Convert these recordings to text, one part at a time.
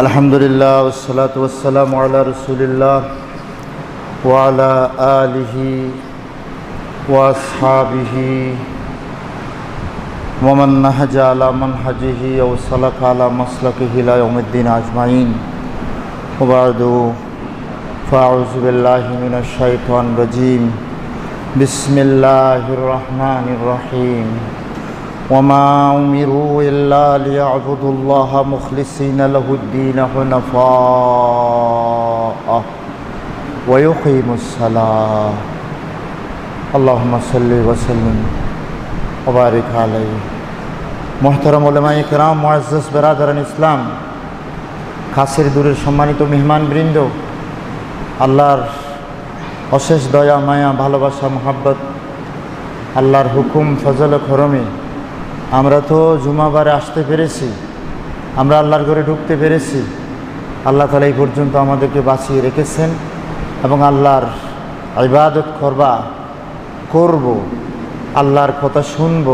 আলহামদুলিল্লাহ ওয়াসসালাতু ওয়াসসালামু আলা রাসূলিল্লাহ ওয়া আলা আলিহি ওয়া আসহাবিহি ওয়া মান নাহাজা আলা মানহাজিহি ওয়া সালাকা আলা মাসলাকিহি ইলা ইয়াউমিদ্দিন আজমাইন ওয়া বা'দু ফাআউযু বিল্লাহি মিনাশ শাইতানির রাজীম বিসমিল্লাহির রাহমানির রহিম وما أمروا إلا ليعبدوا الله مخلصين له الدين حنفاء ويقيموا الصلاة اللهم صل وسلم وبارك عليه محترم উলামায়ে কেরাম, মুআজ্জাজ বেরাদারান ইসলাম, কাছের দূরের সম্মানিত মেহমানবৃন্দ, আল্লাহর অশেষ দয়া মায়া ভালোবাসা মোহাব্বত, আল্লাহর হুকুম ফজল করমে আমরা তো জুমাবারে আসতে পেরেছি, আমরা আল্লাহর ঘরে ঢুকতে পেরেছি। আল্লাহ তাআলা এই পর্যন্ত আমাদেরকে বাঁচিয়ে রেখেছেন এবং আল্লাহর ইবাদত করব, আল্লাহর কথা শুনব,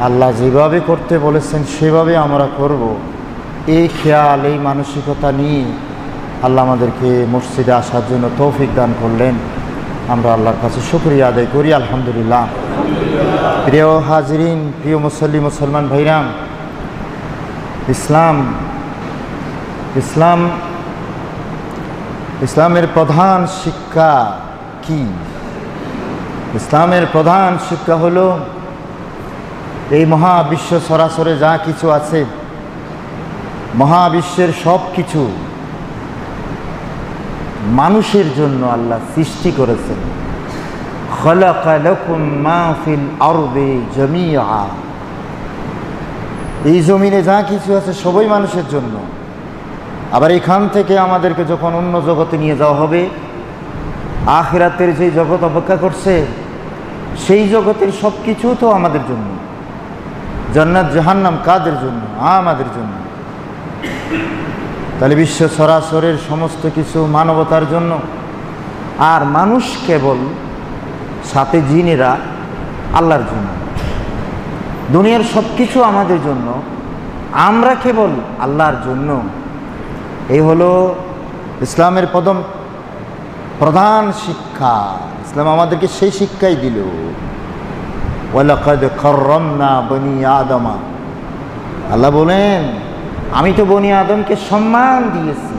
আল্লাহ যেভাবে করতে বলেছেন সেভাবে আমরা করব, এই খেয়াল এই মানসিকতা নিয়ে আল্লাহ আমাদেরকে মসজিদে আসার জন্য তৌফিক দান করলেন। আমরা আল্লাহর কাছে শুকরিয়া আদায় করি, আলহামদুলিল্লাহ। প্রিয় হাজিরিন, প্রিয় মুসলমান ভাইরাম, ইসলামের প্রধান শিক্ষা কি? ইসলামের প্রধান শিক্ষা হলো এই মহাবিশ্ব সরাসরি যা কিছু আছে, মহাবিশ্বের সব কিছু মানুষের জন্য আল্লাহ সৃষ্টি করেছেন। খালাকা লাকুম মা ফিল আরদি জামিআ, এই জমিনে যা কিছু আছে সবই মানুষের জন্য। আবার এখান থেকে আমাদেরকে যখন অন্য জগতে নিয়ে যাওয়া হবে, আখিরাতের যে জগৎ অপেক্ষা করছে, সেই জগতের সব কিছু তো আমাদের জন্য। জান্নাত জাহান্নাম কাদের জন্য? আমাদের জন্য। তাহলে বিশ্ব সরাসরের সমস্ত কিছু মানবতার জন্য, আর মানুষ কেবল সাথে জিনেরা আল্লাহর জন্য। দুনিয়ার সব কিছু আমাদের জন্য, আমরা কেবল আল্লাহর জন্য। এই হলো ইসলামের প্রধান শিক্ষা। ইসলাম আমাদেরকে সেই শিক্ষাই দিল। ওয়ালাকাদ কাররামনা বনি আদমা, আল্লাহ বলেন আমি তো বনি আদমকে সম্মান দিয়েছি।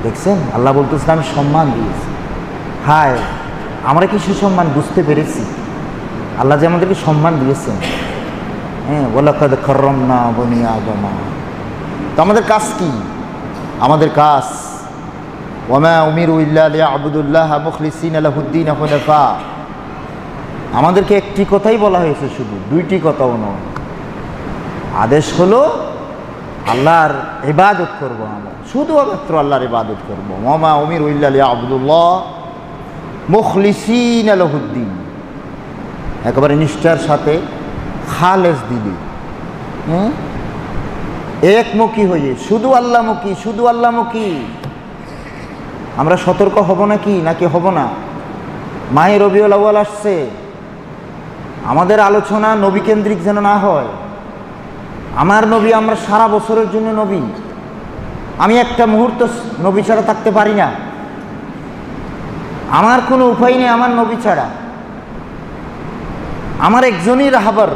দেখছেন, আল্লাহ বলতেছেন আমি সম্মান দিয়েছি। হায়, আমরা কি সুসম্মান বুঝতে পেরেছি? আল্লাহ যে আমাদেরকে সম্মান দিয়েছেন। হ্যাঁ, ওয়ালাকাদ কাররামনা বনি আদমা। তো আমাদের কাজ কি? আমাদের কাজ ওয়ামা উমিরু ইল্লা লিয়াবুদুল্লাহ মুখলিসিনা লাহুদ্দিন হুনাফা। আমাদেরকে একটি কথাই বলা হয়েছে, শুধু দুইটি কথাও নয়। আদেশ হলো আল্লাহর ইবাদত করব, আমরা শুধুমাত্র আল্লাহর ইবাদত করব। ওয়ামা উমিরু ইল্লা লিয়াবুদুল্লাহ মুখলিসিনা লাহুদ্দিন, একেবারে নিষ্ঠার সাথে, খালেস দিলে, হ্যাঁ, একমুখী হয়ে, শুধু আল্লাহমুখী। আমরা সতর্ক হব নাকি হব না? মাহে রবিউল আউয়াল আসছে, আমাদের আলোচনা নবী কেন্দ্রিক যেন না হয়। আমার নবী, আমরা সারা বছরের জন্য নবী। আমি একটা মুহূর্ত নবী ছাড়া থাকতে পারি না। আমার কোনো উপায় নেই আমার নবী ছাড়া। আমার একজনই রাহবার,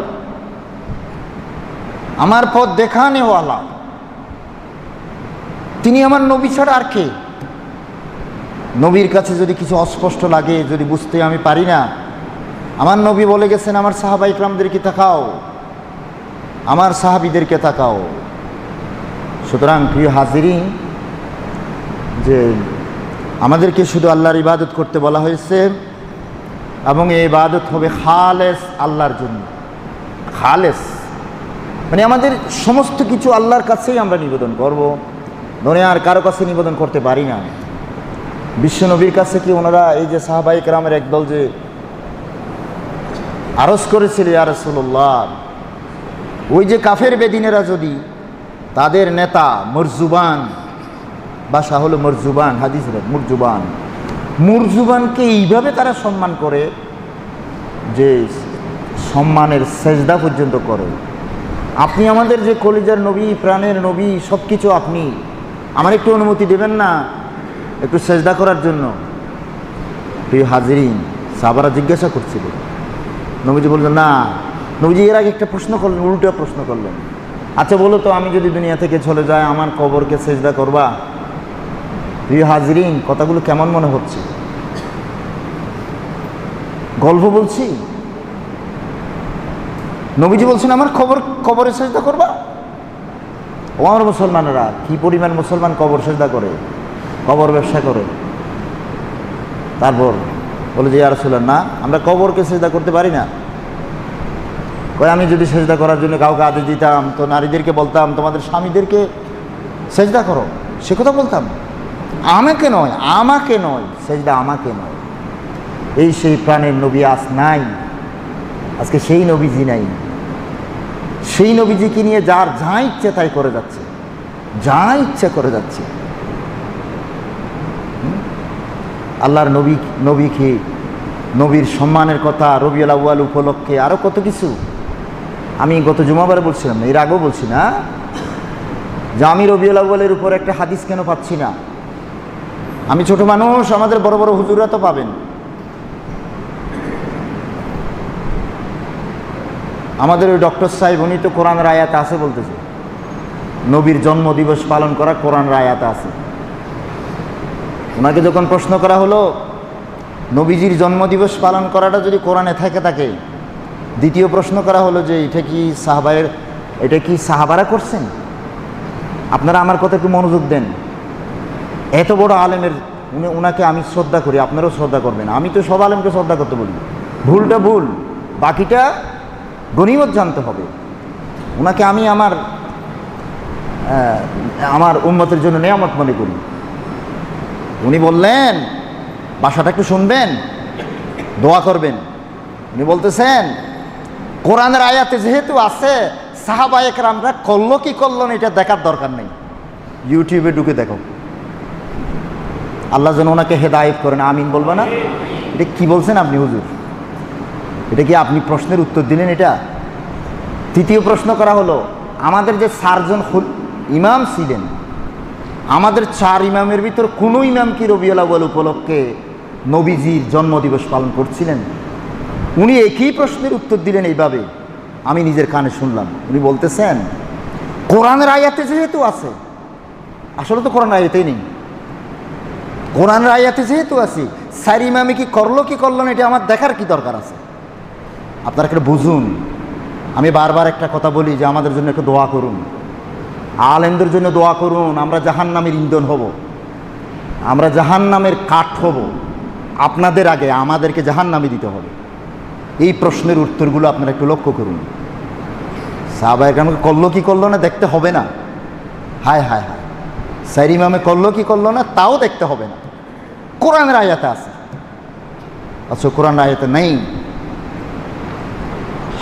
আমার পথ দেখানেওয়ালা, তিনি আমার নবী ছাড়া আর কে? নবীর কাছে যদি কিছু অস্পষ্ট লাগে, যদি বুঝতে আমি পারি না, আমার নবী বলে গেছেন আমার সাহাবা ইকরামদেরকে তাকাও, আমার সাহাবীদেরকে তাকাও। সুতরাং প্রিয় হাজিরিন, যে আমাদেরকে শুধু আল্লাহর ইবাদত করতে বলা হয়েছে এবং এই ইবাদত হবে খালেস আল্লাহর জন্য। খালেস মানে আমাদের সমস্ত কিছু আল্লাহর কাছেই আমরা নিবেদন করব, দুনিয়ার কারো কাছে নিবেদন করতে পারি না। বিশ্ব নবীর কাছে কি ওনারা, এই যে সাহাবায়ে কেরামের একদল যে আরজ করেছিল ইয়া রাসূলুল্লাহ, ওই যে কাফের বেদিনেরা যদি তাদের নেতা মুরজুবান, ভাষা হলো মুরজুবান, হাদিস মুরজুবানকে এইভাবে তারা সম্মান করে যে সম্মানের সেজদা পর্যন্ত করে, আপনি আমাদের যে কলিজার নবী, প্রাণের নবী, সব কিছু আপনি, আমার একটু অনুমতি দেবেন না একটু সেজদা করার জন্য? প্রিয় হাজিরিন, সাহাবারা জিজ্ঞাসা করছিল, নবীজি বললেন না। নবীজি এর আগে একটা প্রশ্ন করলেন, উল্টা প্রশ্ন করলেন, আচ্ছা বলো তো, আমি যদি দুনিয়া থেকে চলে যাই আমার কবরকে সেজদা করবা? প্রিয় হাজিরিন, কথাগুলো কেমন মনে হচ্ছে? গল্প বলছি? নবীজি বলছেন আমার কবরে সেজদা করবা? ও আমার মুসলমানেরা, কি পরিমাণ মুসলমান কবর সেজদা করে, কবর ব্যবসা করে। তারপর বলে যে ইয়া রাসূলুল্লাহ, না, আমরা কবরকে সেজদা করতে পারি না। কয় আমি যদি সেজদা করার জন্য কাউকে আদেশ দিতাম তো নারীদেরকে বলতাম তোমাদের স্বামীদেরকে সেজদা করো, সে কথা বলতাম। আমাকে নয়, আমাকে নয়, সেজদা আমাকে নয়। এই সেই প্রাণের নবী আজ নাই, আজকে সেই নবীজি নাই। সেই নবীজিকে নিয়ে যার যা ইচ্ছে তাই করে যাচ্ছে, যা ইচ্ছে করে যাচ্ছে। আল্লাহর নবীকে, নবীর সম্মানের কথা, রবিউল আউয়াল উপলক্ষে আরও কত কিছু। আমি গত জুমাবারে বলছিলাম, এর আগেও বলছি না যে আমি রবিউল আউয়ালের উপর একটা হাদিস কেন পাচ্ছি না? আমি ছোট মানুষ, আমাদের বড় বড় হুজুররা তো পাবেন। আমাদের ওই ডক্টর সাহেব, উনি তো কোরআনের আয়াতে আছে বলতেছে, নবীর জন্মদিবস পালন করা কোরআনের আয়াতে আছে। ওনাকে যখন প্রশ্ন করা হলো নবীজির জন্মদিবস পালন করাটা যদি কোরআনে থাকে, দ্বিতীয় প্রশ্ন করা হলো যে এটা কি সাহাবারা করছেন? আপনারা আমার কথা একটু মনোযোগ দেন। এত বড় আলেমের, ওনাকে আমি শ্রদ্ধা করি, আপনারাও শ্রদ্ধা করবেন। আমি তো সব আলেমকে শ্রদ্ধা করতে বলি, ভুলটা ভুল, বাকিটা গনিমত জানতে হবে। ওনাকে আমি আমার উম্মতের জন্য নেয়ামত মনে করি। উনি বললেন, বাসাটা একটু শুনবেন, দোয়া করবেন। উনি বলতেছেন কোরআনের আয়াতে যেহেতু আছে, সাহাবায়ে কেরামরা করলো কি করলো না এটা দেখার দরকার নেই, ইউটিউবে ঢুকে দেখো। আল্লাহ যেন ওনাকে হেদায়েত করেন, আমিন বলবো না? এটা কি বলছেন আপনি হুজুর? এটা কি আপনি প্রশ্নের উত্তর দিলেন এটা? তৃতীয় প্রশ্ন করা হলো, আমাদের যে 4 জন ইমাম ছিলেন, আমাদের 4 ইমামের ভিতর কোনো ইমাম কি রবিউল আউয়াল উপলক্ষে নবীজির জন্মদিবস পালন করছিলেন? উনি একই প্রশ্নের উত্তর দিলেন এইভাবে, আমি নিজের কানে শুনলাম। উনি বলতেছেন কোরআনের আয়াতে যেহেতু আছে, আসলে তো কোরআনের আয়াতেই নেই, কোরআনের আয়াতে যেহেতু আছে, 4 ইমামে কি করলো না এটা আমার দেখার কি দরকার আছে? আপনারা একটা বুঝুন। আমি বারবার একটা কথা বলি যে আমাদের জন্য একটু দোয়া করুন, আলেমদের জন্য দোয়া করুন। আমরা জাহান্নামের ইন্ধন হব, আমরা জাহান্নামের কাঠ হব। আপনাদের আগে আমাদেরকে জাহান্নামে দিতে হবে। এই প্রশ্নের উত্তরগুলো আপনারা একটু লক্ষ্য করুন। সাহাবায়ে কেরাম করলো কি করলো না দেখতে হবে না? হায় হায় হায়, 4 ইমামে করলো কি করলো না তাও দেখতে হবে না, কোরআনের আয়াতে আছে। আচ্ছা, কোরআনের আয়াতে নেই,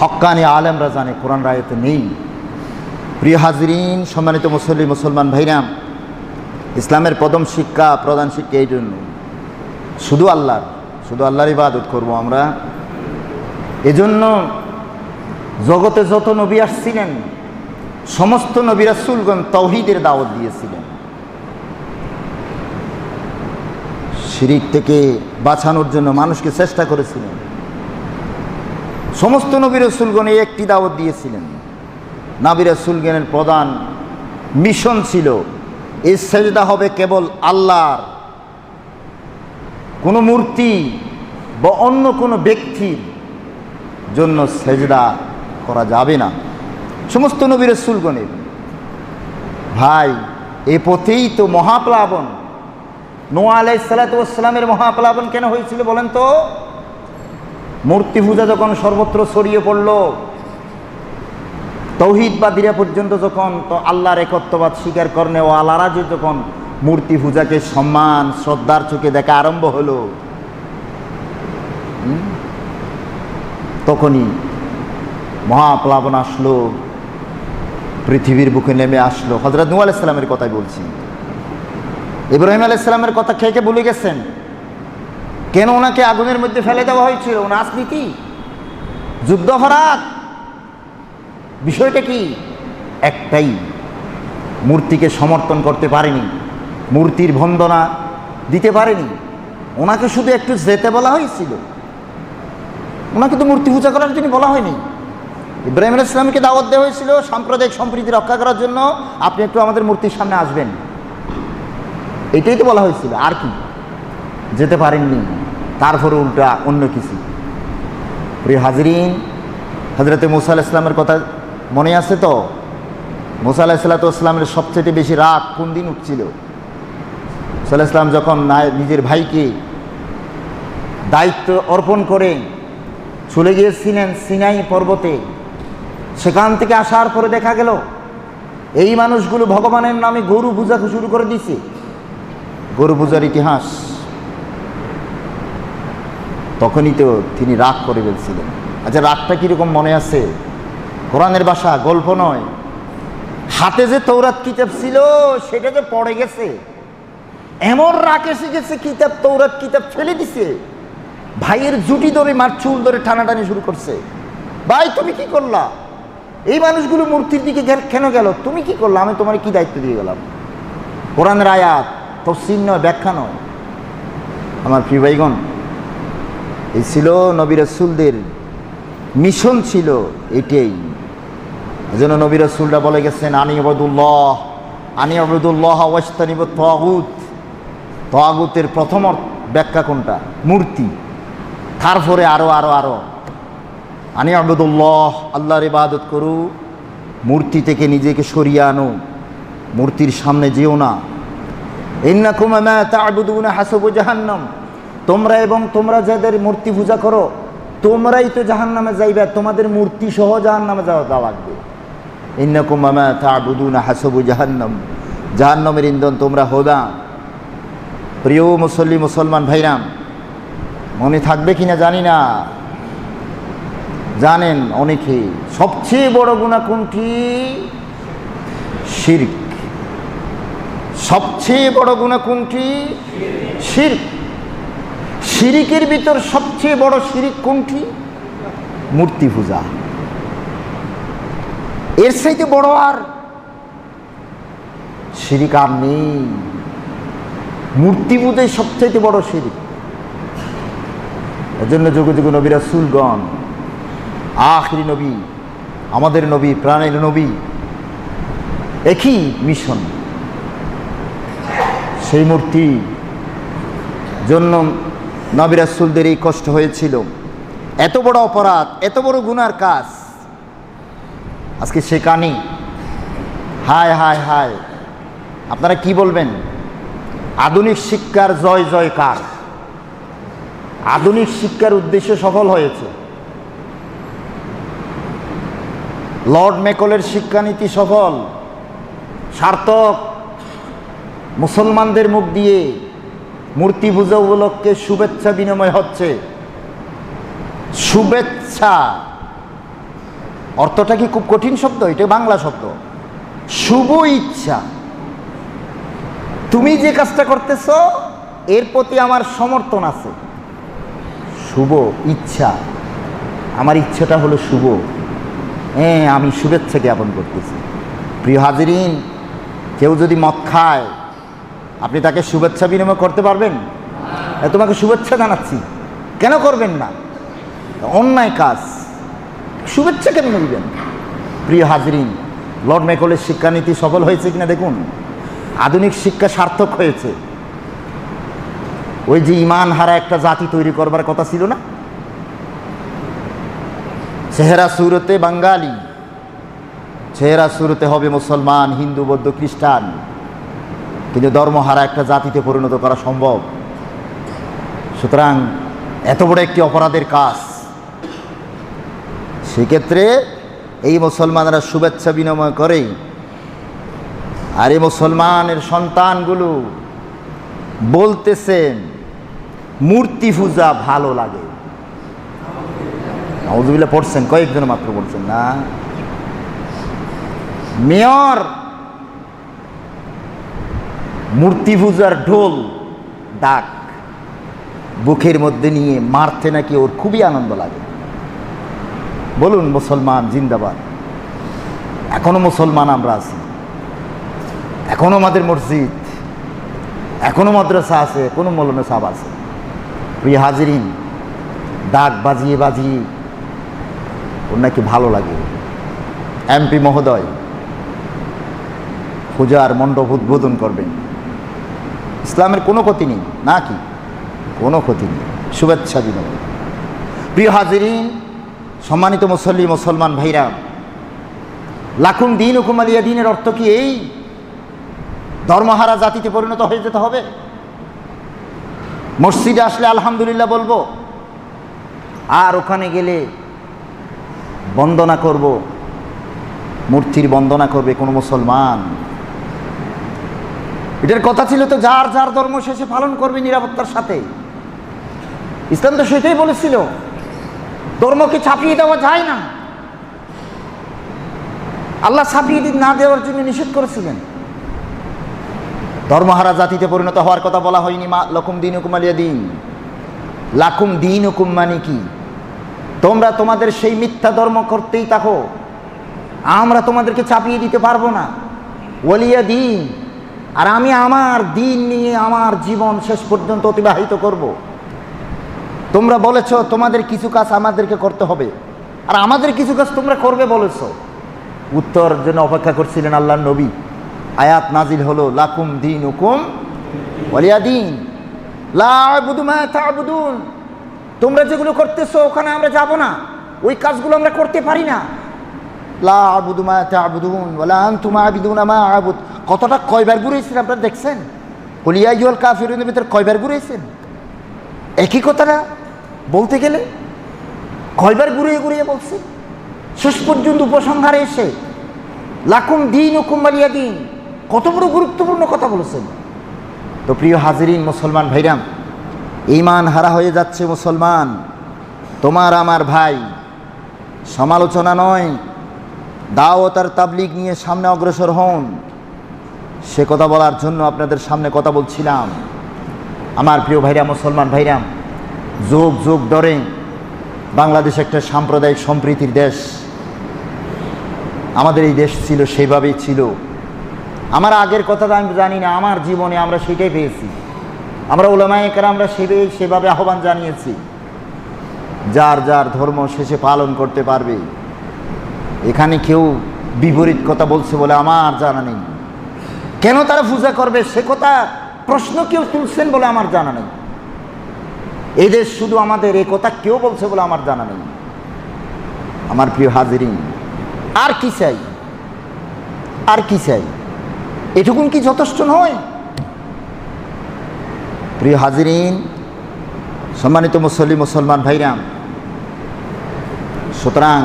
হক্কানি আলেমরা জানে কোরআনের আয়াতে নেই। প্রিয় হাজিরিন, সম্মানিত মুসলমান ভাইরাম, ইসলামের প্রধান শিক্ষা এই জন্য শুধু আল্লাহর ইবাদত করব আমরা। এজন্য জগতে যত নবী আসছিলেন, সমস্ত নবী রাসূলগণ তাওহীদের দাওয়াত দিয়েছিলেন। শিরিক থেকে বাঁচানোর জন্য মানুষকে চেষ্টা করেছিলেন। সমস্ত নবী রাসূলগণ এই একটি দাওয়াত দিয়েছিলেন। নবী রাসূলগণের প্রধান মিশন ছিল এই সেজদা হবে কেবল আল্লাহর, কোনো মূর্তি বা অন্য কোনো ব্যক্তির জন্য সেজদা করা যাবে না। সমস্ত নবী রাসূলগণের ভাই, এ পথেই তো মহাপ্লাবন, নূহ আলাইহিস সালাতু ওয়াস সালামের মহাপ্লাবন কেন হয়েছিল বলেন তো? মূর্তি পূজা যখন সর্বত্র ছড়িয়ে পড়ল, তৌহিদবাদীরা পর্যন্ত যখন তো আল্লাহর একত্ববাদ স্বীকার করনে ও আল্লাহরা যখন মূর্তি পূজাকে সম্মান শ্রদ্ধার চোখে দেখা আরম্ভ হলো, তখনই মহাপ্লাবন আসলো, পৃথিবীর বুকে নেমে আসলো। হযরত নূহ আলাইহিস সালামের কথাই বলছি। ইব্রাহিম আলাইহিস সালামের কথা কে ভুলে গেছেন? কেন ওনাকে আগুনের মধ্যে ফেলে দেওয়া হয়েছিল? রাজনীতি, যুদ্ধাপরাধ, বিষয়টা কি? একটাই, মূর্তিকে সমর্থন করতে পারেনি, মূর্তির বন্দনা দিতে পারেনি। ওনাকে শুধু একটু যেতে বলা হয়েছিল, ওনাকে তো মূর্তি পূজা করার জন্য বলা হয়নি। ইব্রাহিম আলাইহিস সালামকে দাওয়াত দেওয়া হয়েছিল সাম্প্রদায়িক সম্প্রীতি রক্ষা করার জন্য, আপনি একটু আমাদের মূর্তির সামনে আসবেন, এটাই তো বলা হয়েছিল। আর কি? যেতে পারেননি, তারপরে উল্টা অন্য কিছু। প্রিয় হাজরিন, হযরতে মুসা আলাইহিস সালামের কথা মনে আছে তো? মুসা আলাইহিস সালামের সবচেয়ে বেশি রাগ কোন দিন উঠছিল? মুসা আলাইহিস সালাম যখন নিজের ভাইকে দায়িত্ব অর্পণ করে চলে গিয়েছিলেন সিনাই পর্বতে, সেখান থেকে আসার পরে দেখা গেল এই মানুষগুলো ভগবানের নামে গরু পূজা শুরু করে দিয়েছে। গরু পূজার ইতিহাস, তখনই তো তিনি রাগ করে ফেলছিলেন। আচ্ছা, রাগটা কীরকম মনে আছে? কোরআনের ভাষা, গল্প নয়। হাতে যে তৌরাত কিতাব ছিল সেটা যে পড়ে গেছে, এমন রাগ এসে গেছে, কিতাব তৌরাত কিতাব ফেলে দিছে। ভাইয়ের জুটি ধরে মার চুল ধরে টানাটানি শুরু করছে। ভাই তুমি কি করলা? এই মানুষগুলো মূর্তির দিকে কেন গেল? তুমি কি করলা? আমি তোমার কি দায়িত্ব দিয়ে গেলাম? কোরআনের আয়াত, তফসির নয়, ব্যাখ্যা নয়। আমার প্রিয় ভাইগণ, এই ছিল নবী রাসূলদের মিশন, ছিল এটাই। এজন্য নবী রাসূলরা বলে গেছেন, আনি আবুদুল্লাহ ওয়াজতানিবুত তাগুত। তাগুতের প্রথম ব্যাখ্যা কোনটা? মূর্তি। তারপরে আরো আরো আরো আনি আবুদুল্লাহ, আল্লাহর ইবাদত করু, মূর্তি থেকে নিজেকে সরিয়ে আনো, মূর্তির সামনে যেও না। ইন্নাকুম মা তা'বুদুনা হাসাবু জাহান্নাম, তোমরা এবং তোমরা যাদের মূর্তি পূজা করো তোমরাই তো জাহান্নামে যাইবে, তোমাদের মূর্তি সহ জাহান্নামে যাওয়া লাগবে। ইন্নাকুম মা তা'বুদুনা হাসাবু জাহান্নাম, জাহান্নামের ইন্ধন তোমরা হোদা। প্রিয় মুসলমান ভাইরাম, মনে থাকবে কিনা জানি না, জানেন অনেকে সবচেয়ে বড় গুনাহ কোনটি? শিরক। সবচেয়ে বড় গুনাহ কোনটি? শিরক। শিরিকের ভিতর সবচেয়ে বড় শিরিক কোনটি? মূর্তি পূজা। এর চাইতে বড় আর শিরিক আর নেই। মূর্তি পূজাই সবচাইতে বড় শিরিক। এজন্য যুগে যুগে নবী রাসূলগণ, আখিরি নবী, আমাদের নবী, প্রাণের নবী, একই মিশন। সেই মূর্তি জন্য নবী রাসূলদের এই কষ্ট হয়েছিল। এত বড় অপরাধ, এত বড় গুনার কাজ, আজকে সেখানে হায় হায় হায়। আপনারা কি বলবেন? আধুনিক শিক্ষার জয় জয়কার, আধুনিক শিক্ষার উদ্দেশ্য সফল হয়েছে। লর্ড ম্যাকলের শিক্ষানীতি সফল, সার্থক। মুসলমানদের মুখ দিয়ে মূর্তি পূজা উপলক্ষে শুভেচ্ছা বিনিময় হচ্ছে। শুভেচ্ছা অর্থটা কি খুব কঠিন শব্দ? এটা বাংলা শব্দ। শুভ ইচ্ছা, তুমি যে কাজটা করতেছ এর প্রতি আমার সমর্থন আছে। শুভ ইচ্ছা, আমার ইচ্ছাটা হলো শুভ, হ্যাঁ আমি শুভেচ্ছা জ্ঞাপন করতেছি। প্রিয় হাজিরিন, কেউ যদি মদ খায় আপনি তাকে শুভেচ্ছা বিনিময় করতে পারবেন? তোমাকে শুভেচ্ছা জানাচ্ছি, কেন করবেন না? অন্যায় কাজ, শুভেচ্ছা কেন দিবেন? প্রিয় হাজিরিন, লর্ড ম্যাকলের শিক্ষানীতি সফল হয়েছে কিনা দেখুন। আধুনিক শিক্ষা সার্থক হয়েছে। ওই যে ইমান হারা একটা জাতি তৈরি করবার কথা ছিল না, চেহারা সুরতে বাঙালি, চেহারা সুরতে হবে মুসলমান, হিন্দু, বৌদ্ধ, খ্রিস্টান, কিন্তু ধর্মহারা একটা জাতিতে পরিণত করা সম্ভব। সুতরাং এত বড় একটি অপরাধের কাজ, সেক্ষেত্রে এই মুসলমানরা শুভেচ্ছা বিনিময় করে। আর এই মুসলমানের সন্তানগুলো বলতেছেন মূর্তি পূজা ভালো লাগে। নাউযুবিল্লাহ পড়ছেন, কয়েকজন মাত্র পড়ছেন না। মেয়র মূর্তি পূজার ঢোল ডাক বুকের মধ্যে নিয়ে মারতে নাকি ওর খুবই আনন্দ লাগে। বলুন মুসলমান জিন্দাবাদ। এখনো মুসলমান আমরা আছি, এখনো আমাদের মসজিদ, এখনো মাদ্রাসা আছে, এখনো মৌলানা সাহেব আছে। প্রিয় হাজিরিন, ডাক বাজিয়ে বাজিয়ে ওর নাকি ভালো লাগে। এমপি মহোদয় পূজার মণ্ডপ উদ্বোধন করবেন। ইসলামের কোনো ক্ষতি নেই নাকি? কোনো ক্ষতি নেই, শুভেচ্ছা দিন। প্রিয় হাজিরিন, সম্মানিত মুসল্লি মুসলমান ভাইরা, লাকুম দীনুকুম ওয়ালিয়া দীনের অর্থ কি এই ধর্মহারা জাতিতে পরিণত হয়ে যেতে হবে? মসজিদে আসলে আলহামদুলিল্লাহ বলবো, আর ওখানে গেলে বন্দনা করব, মূর্তির বন্দনা করবে কোনো মুসলমান? এটার কথা ছিল তো যার যার ধর্ম শেষে পালন করবে নিরাপত্তার সাথে। ইসলাম তো সেটাই বলেছিল, ধর্মকে ছাপিয়ে দেওয়া যায় না। আল্লাহ ছাপিয়ে না দেওয়ার জন্য নিষেধ করেছিলেন। ধর্মহারা জাতিতে পরিণত হওয়ার কথা বলা হয়নি। লাকুম দীনুকুম ওয়ালিয়া দীন। লাকুম দীনুকুম মানে কি? তোমরা তোমাদের সেই মিথ্যা ধর্ম করতেই থাকো, আমরা তোমাদেরকে চাপিয়ে দিতে পারবো না। ওয়ালিয়া দীন, আর আমি আমার দিন নিয়ে আমার জীবন শেষ পর্যন্ত অতিবাহিত করব। তোমরা বলেছ তোমাদের কিছু কাজ আমাদেরকে করতে হবে, আর আমাদের কিছু কাজ তোমরা করবে বলেছ। উত্তর জন্য অপেক্ষা করছিলেন আল্লাহর নবী। আয়াত নাজিল হলো, লাকুম দীনুকুম ওয়ালিয়া দীন, লা আ'বুদু মা তা'বুদুন। তোমরা যেগুলো করতেছো ওখানে আমরা যাব না, ওই কাজগুলো আমরা করতে পারি না। লা আ'বুদু মা তা'বুদুন ওয়ালা আনতুম আ'বিদুনা মা আ'বুদ। কতটা কয়বার ঘুরেছেন আপনারা দেখছেন? কুল ইয়া আইয়ুহাল কাফিরুনের ভিতরে কয়বার ঘুরেছেন? একই কথাটা বলতে গেলে কয়বার ঘুরিয়ে ঘুরিয়ে বলছে, শেষ পর্যন্ত উপসংহারে এসে লাকুম দীনুকুম ওয়ালিয়া দীন। কত বড় গুরুত্বপূর্ণ কথা বলেছেন। তো প্রিয় হাজিরিন মুসলমান ভাইরাম, ঈমান হারা হয়ে যাচ্ছে মুসলমান, তোমার আমার ভাই। সমালোচনা নয়, দাওয়াত আর তাবলীগ নিয়ে সামনে অগ্রসর হন, সে কথা বলার জন্য আপনাদের সামনে কথা বলছিলাম। আমার প্রিয় ভাইরা মুসলমান ভাইরাম, যুগ যুগ ধরে বাংলাদেশ একটা সাম্প্রদায়িক সম্প্রীতির দেশ। আমাদের এই দেশ ছিল, সেইভাবেই ছিল। আমার আগের কথাটা আমি জানি না, আমার জীবনে আমরা সেটাই পেয়েছি। আমরা উলামায়ে কেরামরা সেভাবে আহ্বান জানিয়েছি, যার যার ধর্ম শেষে পালন করতে পারবে। এখানে কেউ বিপরীত কথা বলছে বলে আমার জানা নেই। কেন তারা পূজা করবে সে কথা প্রশ্ন কেউ তুলছেন বলে আমার জানা নেই। এই দেশ শুধু আমাদের, এই কথা কেউ বলছে বলে আমার জানা নেই। আমার প্রিয় হাজিরিন, আর কি চাই? আর কি চাই? এটুকুন কি যথেষ্ট নয়? প্রিয় হাজিরিন, সম্মানিত মুসল্লি মুসলমান ভাইরাম, সুতরাং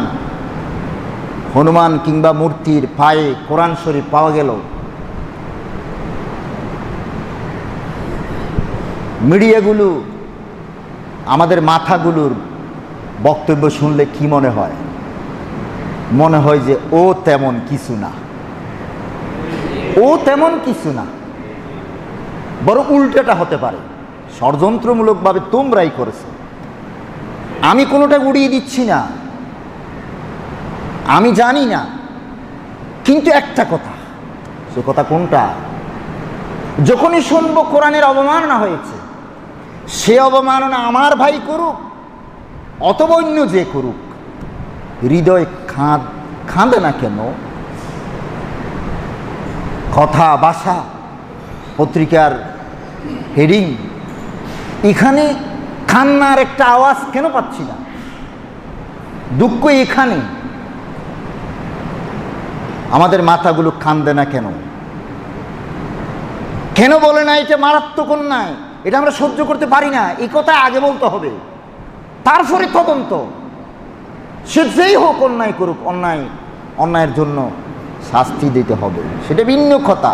হনুমান কিংবা মূর্তির পায়ে কোরআন শরীফ পাওয়া গেল, মিডিয়াগুলো আমাদের মাথাগুলোর বক্তব্য শুনলে কি মনে হয়? মনে হয় যে ও তেমন কিছু না, ও তেমন কিছু না, বড় উল্টাটা হতে পারে। ষড়যন্ত্রমূলকভাবে তোমরাই করেছো। আমি কোনোটা উড়িয়ে দিচ্ছি না, আমি জানি না, কিন্তু একটা কথা, সে কথা কোনটা? যখনই শুনবো কোরআনের অবমাননা হয়েছে, সে অবমাননা আমার ভাই করুক অথবা অন্য যে করুক, হৃদয় কাঁদে না কেন? কথা ভাষা পত্রিকার হেডিং, এখানে কান্নার একটা আওয়াজ কেন পাচ্ছি না? দুঃখ এখানে। আমাদের মাথাগুলো কান্দে না কেন? কেন বলে না এটা মারাত্মক অন্যায়, এটা আমরা সহ্য করতে পারি না? এই কথা আগে বলতে হবে, তারপরে তদন্ত। সে যেই হোক অন্যায় করুক, অন্যায়ের জন্য শাস্তি দিতে হবে, সেটা ভিন্ন কথা।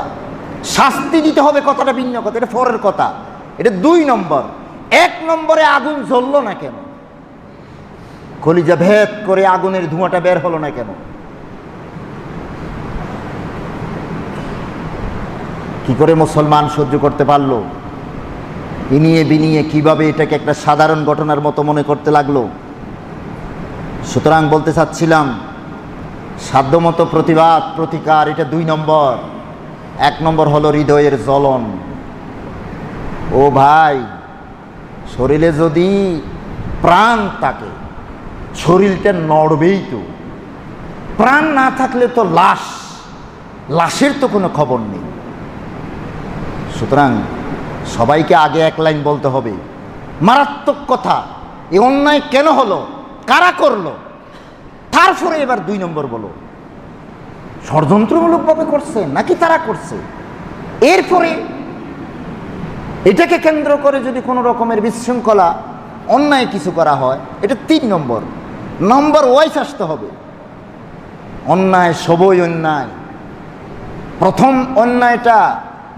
শাস্তি দিতে হবে কথাটা ভিন্ন কথা, এটা পরের কথা, এটা 2 নম্বর। 1 নম্বরে আগুন জ্বললো না কেন? কলিজা ভেদ করে আগুনের ধোঁয়াটা বের হলো না কেন? কি করে মুসলমান সহ্য করতে পারলো? ইনিয়ে বিনিয়ে কিভাবে এটাকে একটা সাধারণ ঘটনার মতো মনে করতে লাগলো? সুতরাং বলতে চাচ্ছিলাম, সাধ্যমতো প্রতিবাদ প্রতিকার, এটা 2 নম্বর। 1 নম্বর হলো হৃদয়ের জ্বলন। ও ভাই, শরীরে যদি প্রাণ থাকে শরীরটা নড়বেই তো। প্রাণ না থাকলে তো লাশের তো কোনো খবর নেই। সুতরাং সবাইকে আগে 1 লাইন বলতে হবে, মারাত্মক কথা, এই অন্যায় কেন হলো, কারা করলো, তারপরে এবার 2 নম্বর বলো, ষড়যন্ত্রমূলকভাবে করছে নাকি তারা করছে। এরপরে এটাকে কেন্দ্র করে যদি কোনো রকমের বিশৃঙ্খলা অন্যায় কিছু করা হয়, এটা 3 নম্বর। নম্বর ওয়াইজ আসতে হবে। অন্যায় সবই অন্যায়। প্রথম অন্যায়টা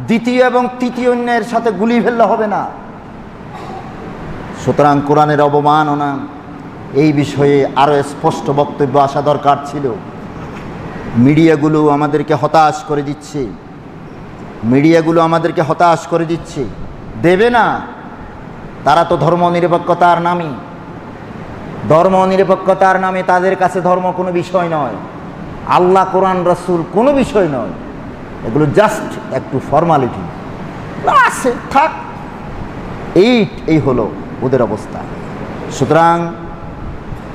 দ্বিতীয় এবং তৃতীয় অন্যায়ের সাথে গুলিয়ে ফেললে হবে না। সুতরাং কোরআনের অবমাননা, এই বিষয়ে আরও স্পষ্ট বক্তব্য আসা দরকার ছিল। মিডিয়াগুলো আমাদেরকে হতাশ করে দিচ্ছে, দেবে না। তারা তো ধর্মনিরপেক্ষতার নামে তাদের কাছে ধর্ম কোনো বিষয় নয়, আল্লাহ কোরআন রাসূল কোনো বিষয় নয়, এগুলো জাস্ট একটু ফর্মালিটি আছে, থাক। এই হলো ওদের অবস্থা। সুতরাং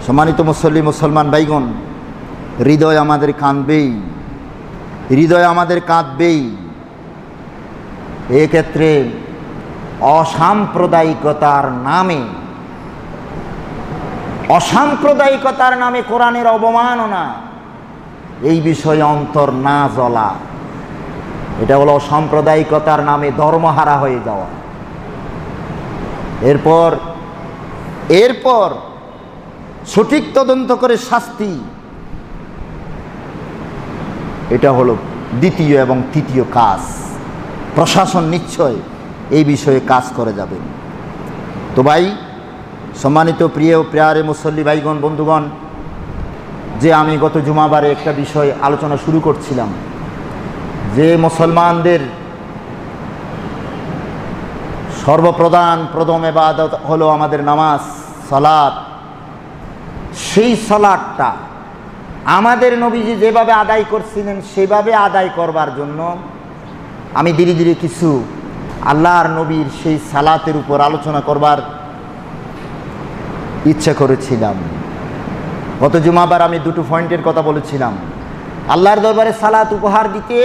সম্মানিত মুসলমান ভাইগণ, হৃদয় আমাদের কাঁদবেই। এক্ষেত্রে অসাম্প্রদায়িকতার নামে কোরআনের অবমাননা, এই বিষয়ে অন্তর না জ্বলা, এটা হলো অসাম্প্রদায়িকতার নামে ধর্মহারা হয়ে যাওয়া। এরপর সঠিক তদন্ত করে শাস্তি, এটা হলো দ্বিতীয় এবং তৃতীয় কাজ। প্রশাসন নিশ্চয় এই বিষয়ে কাজ করে যাবে। তো ভাই, সম্মানিত প্রিয় মুসল্লি ভাইগণ, বন্ধুগণ, যে আমি গত জুমাবারে একটা বিষয় আলোচনা শুরু করছিলাম, যে মুসলমানদের প্রথম ইবাদত হলো আমাদের নামাজ, সালাত। সেই সালাতটা আমাদের নবীজি যেভাবে আদায় করছিলেন সেভাবে আদায় করবার জন্য আমি ধীরে ধীরে কিছু আল্লাহর নবীর সেই সালাতের উপর আলোচনা করবার ইচ্ছা করেছিলাম। গত জুমাবার আমি 2টো পয়েন্টের কথা বলেছিলাম। আল্লাহর দরবারে সালাত উপহার দিতে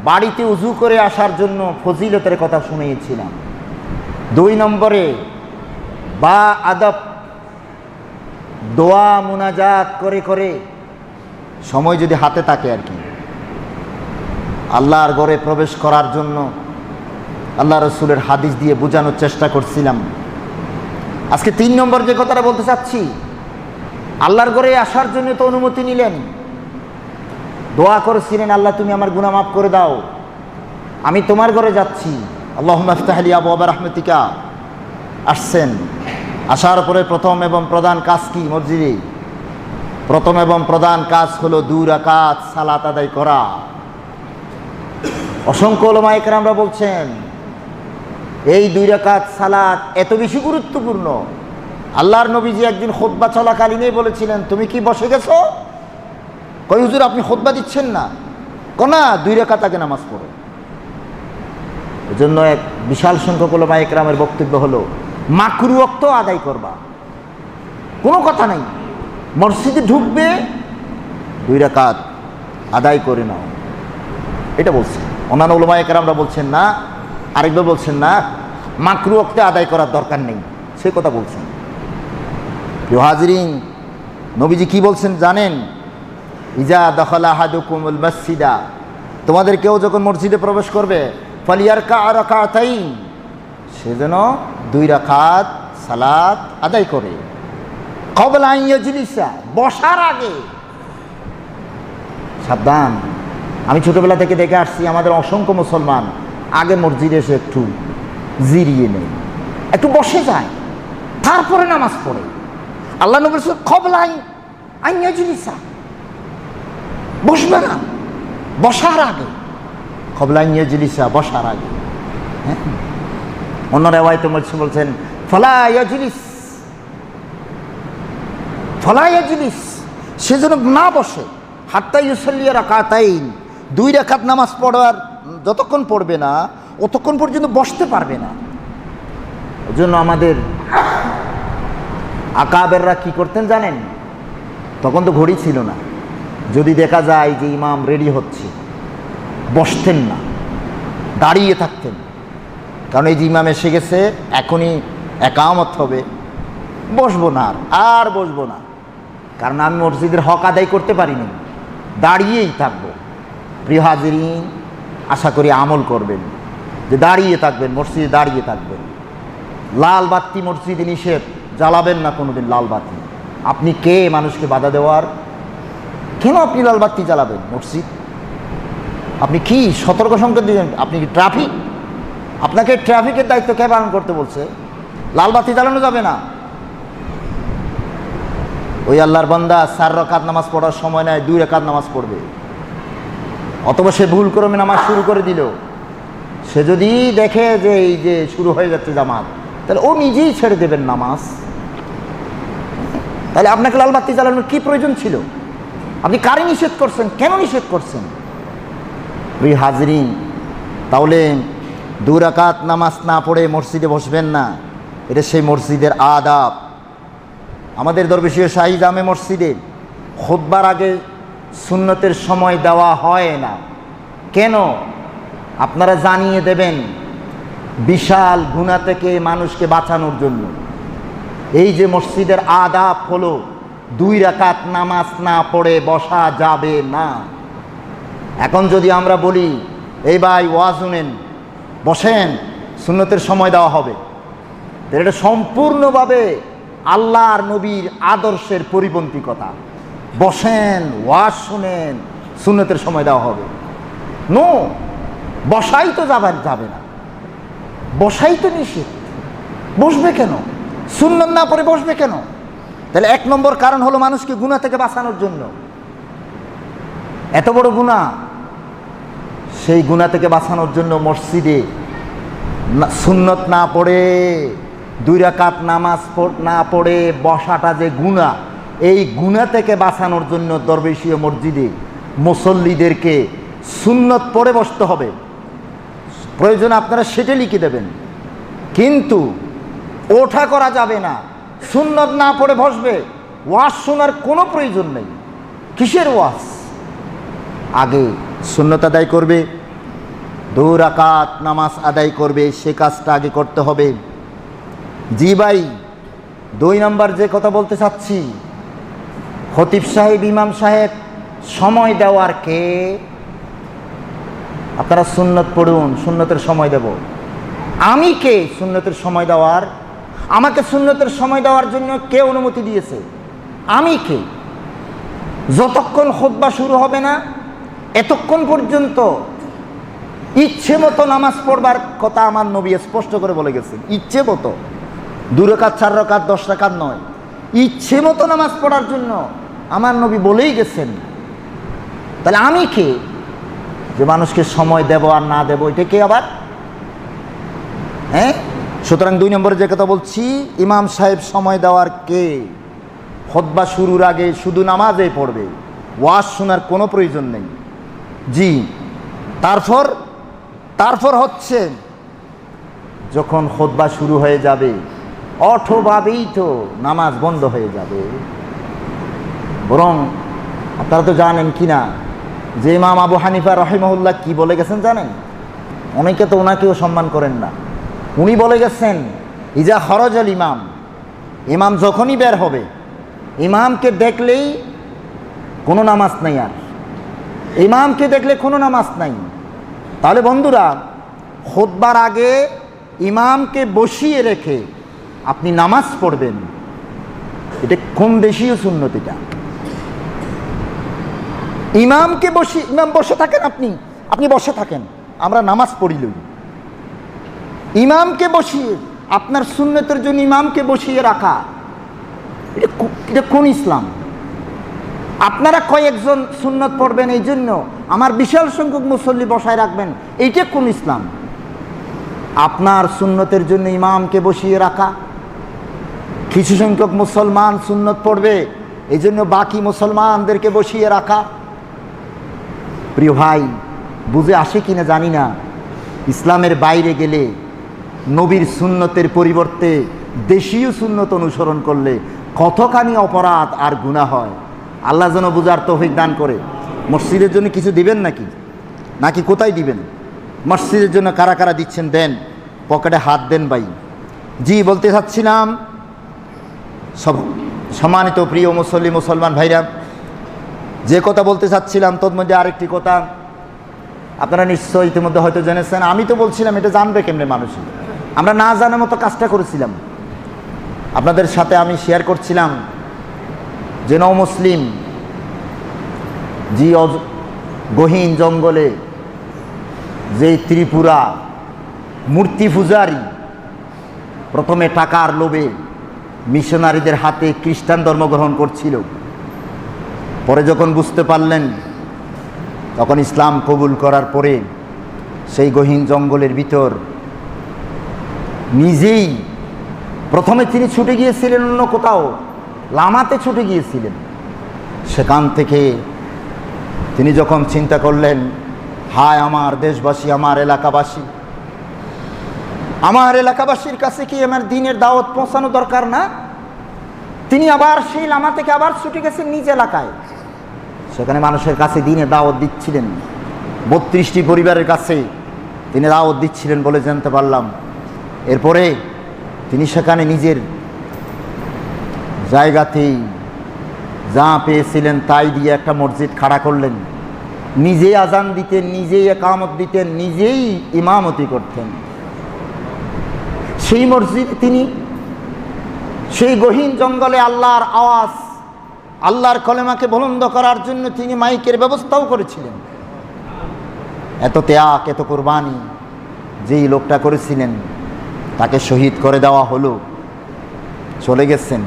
বাড়িতে উজু করে আসার জন্য ফজিলতের কথা শুনিয়েছিলাম। 2 নম্বরে বা আদব, দোয়া মুনাজাত করে সময় যদি হাতে থাকে আর কি, আল্লাহর ঘরে প্রবেশ করার জন্য আল্লাহ রসুলের হাদিস দিয়ে বোঝানোর চেষ্টা করছিলাম। আজকে 3 নম্বর যে কথাটা বলতে চাচ্ছি, আল্লাহর ঘরে আসার জন্য তো অনুমতি নিলেন, দোয়া করেছিলেন, আল্লাহ তুমি আমার গুনাহ মাফ করে দাও, আমি তোমার ঘরে যাচ্ছি, আল্লাহুম্মা ইফতাহ লি আবওয়াবা রাহমাতিকা। আসছেন, আসার পরে প্রথম এবং প্রধান কাজ কি? মসজিদে প্রথম এবং প্রধান কাজ হলো 2 রাকাত সালাত আদায় করা। অসংখ্য উলামায়ে কেরামরা বলছেন এই 2 রাকাত সালাত এত বেশি গুরুত্বপূর্ণ, আল্লাহর নবীজি একদিন খুতবা চলাকালীনই বলেছিলেন, তুমি কি বসে গেছো? কই হুজুর আপনি খুতবা দিচ্ছেন না? কোনা 2 রাকাত আগে নামাজ পড়ো। এজন্য এক বিশাল সংখ্যক উলামায়ে কেরামের বক্তব্য হলো মাকরু ওয়াক্ত আদায় করবা, কোনো কথা নাই, মসজিদে ঢুকবে 2 রাকাত আদায় করে নাও, এটা বলছেন। অন্যান্য উলামায়ে কেরামরা বলছেন না, আরেকবার বলছেন না, মাকরু ওয়াক্তে আদায় করার দরকার নেই, সে কথা বলছেন। প্রিয় হাজিরিন, নবীজি কি বলছেন জানেন? ইজা দখালা আহাদুকুমুল মসজিদা, তোমাদের কেউ যখন মসজিদে প্রবেশ করবে, ফালিয়ারকা রাকাতাইন, সে যেন 2 রাকাত সালাত আদায় করে। ক্বাবলা আন ইয়াজলিসা, বসার আগে। সাবধান, আমি ছোটবেলা থেকে দেখে আসছি আমাদের অসংখ্য মুসলমান আগে মসজিদে এসে একটু জিরিয়ে নেয়, একটু বসে যায়, তারপরে নামাজ পড়ে। আল্লাহ নবী বলেছেন ক্বাবলা আন ইয়াজলিসা, বসবে না, বসার আগে। ক্বাবলা আন ইয়াজলিসা, বসার আগে। হ্যাঁ, অন্য রিওয়ায়াতে বলছেন ফালা ইয়াজলিস, সে যেন না বসে। হাত্তা ইউসাল্লিয়া রাকাতাইন, 2 রাকাত নামাজ পড়ার যতক্ষণ পড়বে না অতক্ষণ পর্যন্ত বসতে পারবে না। এই জন্য আমাদের আকাবেররা কি করতেন জানেন? তখন তো ঘড়ি ছিল না, যদি দেখা যায় যে ইমাম রেডি হচ্ছে, বসতেন না, দাঁড়িয়ে থাকতেন। কারণ এই যে ইমাম এসে গেছে, এখনই একামত হবে, বসবো না, আর বসবো না, কারণ আমি মসজিদের হক আদায় করতে পারিনি, দাঁড়িয়েই থাকবো। প্রিয় হাজিরিন, আশা করি আমল করবেন যে দাঁড়িয়ে থাকবেন, মসজিদে দাঁড়িয়ে থাকবেন। লাল বাতি মসজিদে নিষেধ, জ্বালাবেন না কোনোদিন লাল বাতি। আপনি কে মানুষকে বাধা দেওয়ার? কেন আপনি লাল বাতি জ্বালাবেন মসজিদ? আপনি কি সতর্ক সংকেত দিবেন? আপনি কি ট্রাফিক? আপনাকে ট্রাফিকের দায়িত্ব কে পালন করতে বলছে? লাল বাতি জ্বালানো যাবে না। ওই আল্লাহর বান্দা 4 রাকাত নামাজ পড়ার সময় নেয়, 2 রাকাত নামাজ পড়বে, অথবা সে ভুল করে নামাজ শুরু করে দিল। সে যদি দেখে যে এই যে শুরু হয়ে যাচ্ছে জামাত, তাহলে ও নিজেই ছেড়ে দেবেন নামাজ। তাহলে আপনাকে লাল বাতি জ্বালানোর কি প্রয়োজন ছিল? আপনি কারে নিষেধ করছেন? কেন নিষেধ করছেন? প্রিয় হাজরিন, তাহলে 2 রাকাত নামাজ না পড়ে মসজিদে বসবেন না, এটা সেই মসজিদের আদাব। আমাদের দরবেশীয় শাহী জামে মসজিদে খুতবার আগে সুন্নতের সময় দেওয়া হয় না। কেন? আপনারা জানিয়ে দেবেন, বিশাল গুনাহ থেকে মানুষকে বাঁচানোর জন্য। এই যে মসজিদের আদাব হলো 2 রাকাত নামাজ না পড়ে বসা যাবে না। এখন যদি আমরা বলি, এই ভাই ওয়াজ শুনেন, বসেন, সুন্নতের সময় দেওয়া হবে, এটা সম্পূর্ণভাবে আল্লাহর নবীর আদর্শের পরিপন্থী কথা। বসেন, ওয়াজ শুনেন, সুন্নতের সময় দেওয়া হবে। নো, বসাই তো যাবে না, বসাই তো নিষেধ। বসবে কেন? সুন্নত না পড়ে বসবে কেন? তাহলে 1 নম্বর কারণ হলো মানুষকে গুনাহ থেকে বাঁচানোর জন্য। এত বড় গুনাহ, সেই গুনাহ থেকে বাঁচানোর জন্য মসজিদে সুন্নত না পড়ে 2 রাকাত নামাজ না পড়ে বসাটা যে গুনাহ, এই গুনাহ থেকে বাঁচানোর জন্য দরবেশীয় মসজিদে মুসল্লিদেরকে সুন্নত পড়ে বসতে হবে। প্রয়োজন আপনারা সেটা লিখে দেবেন, কিন্তু ওঠা করা যাবে না। সুন্নত না পড়ে বসবে, ওয়াজ শোনার কোনো প্রয়োজন নেই। কিসের ওয়াজ? আগে সুন্নত আদায় করবে, 2 রাকাত নামাজ আদায় করবে, সে কাজটা আগে করতে হবে। জি ভাই, 2 নম্বর যে কথা বলতে চাচ্ছি, খতিব সাহেব, ইমাম সাহেব সময় দেওয়ার কে? আপনারা সুন্নত পড়ুন, সুন্নতের সময় দেব। আমি কে সুন্নতের সময় দেওয়ার? আমাকে সুন্নতের সময় দেওয়ার জন্য কে অনুমতি দিয়েছে? আমি কে? যতক্ষণ খুতবা শুরু হবে না এতক্ষণ পর্যন্ত ইচ্ছে মতো নামাজ পড়বার কথা আমার নবী স্পষ্ট করে বলে গেছেন। ইচ্ছে মতো, 2 রাকাত 4 রাকাত 10 রাকাত নয়, ইচ্ছে মতো নামাজ পড়ার জন্য আমার নবী বলেই গেছেন। তাহলে আমি কে যে মানুষকে সময় দেব আর না দেব? এটা কে আবার? হ্যাঁ, সুতরাং 2 নম্বরে যে কথা বলছি, ইমাম সাহেব সময় দেওয়ার কে? খুতবা শুরুর আগে শুধু নামাজেই পড়বে, ওয়াজ শোনার কোনো প্রয়োজন নেই। জি, তারপর হচ্ছে যখন খুতবা শুরু হয়ে যাবে অটোভাবেই তো নামাজ বন্ধ হয়ে যাবে। বরং আপনারা তো জানেন কি না যে ইমাম আবু হানিফা রাহিমাহুল্লাহ কি বলে গেছেন জানেন? অনেকে তো ওনাকেও সম্মান করেন না। উনি বলে গেছেন, ইজা খরজাল ইমাম, ইমাম যখনই বের হবে, ইমামকে দেখলেই কোনো নামাজ নাই, আর ইমামকে দেখলে কোনো নামাজ নাই। তাহলে বন্ধুরা, খুতবার আগে ইমামকে বসিয়ে রেখে আপনি নামাজ পড়বেন, এটা কম বেশিও সুন্নত। এটা ইমামকে বসিয়ে, ইমাম বসে থাকেন, আপনি বসে থাকেন, আমরা নামাজ পড়িলই। ইমামকে বসিয়ে, আপনার সুন্নতের জন্য ইমামকে বসিয়ে রাখা, এটা কোন ইসলাম? আপনারা কয়েকজন সুন্নত পড়বেন এই জন্য আমার বিশাল সংখ্যক মুসল্লি বসায় রাখবেন, এইটা কোন ইসলাম? আপনার সুন্নতের জন্য ইমামকে বসিয়ে রাখা, কিছু সংখ্যক মুসলমান সুন্নত পড়বে, এই জন্য বাকি মুসলমানদেরকে বসিয়ে রাখা। প্রিয় ভাই, বুঝে আসে কিনা জানি না, ইসলামের বাইরে গেলে নবীর সুন্নতের পরিবর্তে দেশীয় সুন্নত অনুসরণ করলে কতখানি অপরাধ আর গুনাহ হয়। আল্লাহ যেন বুঝার তৌফিক দান করে। মসজিদের জন্য কিছু দিবেন নাকি কোথায় দিবেন? মসজিদের জন্য কারা কারা দিচ্ছেন দেন, পকেটে হাত দেন ভাই। জি, বলতে চাচ্ছিলাম, সব সম্মানিত প্রিয় মুসলমান ভাইরা, যে কথা বলতে চাচ্ছিলাম তোর মধ্যে আরেকটি কথা আপনারা নিশ্চয়ই ইতিমধ্যে হয়তো জেনেছেন। আমি তো বলছিলাম এটা জানবে কেমনে মানুষ, আমরা না জানার মতো কাজটা করেছিলাম। আপনাদের সাথে আমি শেয়ার করছিলাম যে মুসলিম জি গহীন জঙ্গলে যে ত্রিপুরা মূর্তি পূজারী প্রথমে টাকার লোভে মিশনারিদের হাতে খ্রিস্টান ধর্ম গ্রহণ করছিল, পরে যখন বুঝতে পারলেন, তখন ইসলাম কবুল করার পরে সেই গহীন জঙ্গলের ভিতর নিজেই প্রথমে তিনি ছুটে গিয়েছিলেন অন্য কোথাও, লামাতে ছুটে গিয়েছিলেন। সেখান থেকে তিনি যখন চিন্তা করলেন, হায় আমার দেশবাসী, আমার এলাকাবাসীর কাছে কি আমার দ্বীনের দাওয়াত পৌঁছানো দরকার না? তিনি আবার সেই লামা থেকে আবার ছুটে গেছেন নিজ এলাকায়। সেখানে মানুষের কাছে দ্বীনের দাওয়াত দিচ্ছিলেন, 32টি পরিবারের কাছে তিনি দাওয়াত দিচ্ছিলেন বলে জানতে পারলাম। এরপরে তিনি সেখানে নিজের জায়গাতেই যা পেয়েছিলেন তাই দিয়ে একটা মসজিদ খাড়া করলেন। নিজেই আজান দিতেন, নিজেই একামত দিতেন, নিজেই ইমামতি করতেন। সেই মসজিদে তিনি সেই গহীন জঙ্গলে আল্লাহর আওয়াজ, আল্লাহর কলেমাকে বুলন্দ করার জন্য তিনি মাইকের ব্যবস্থাও করেছিলেন। এত ত্যাগ, এত কোরবানি যেই লোকটা করেছিলেন, তাকে শহীদ করে দেওয়া হলো, চলে গেছেন।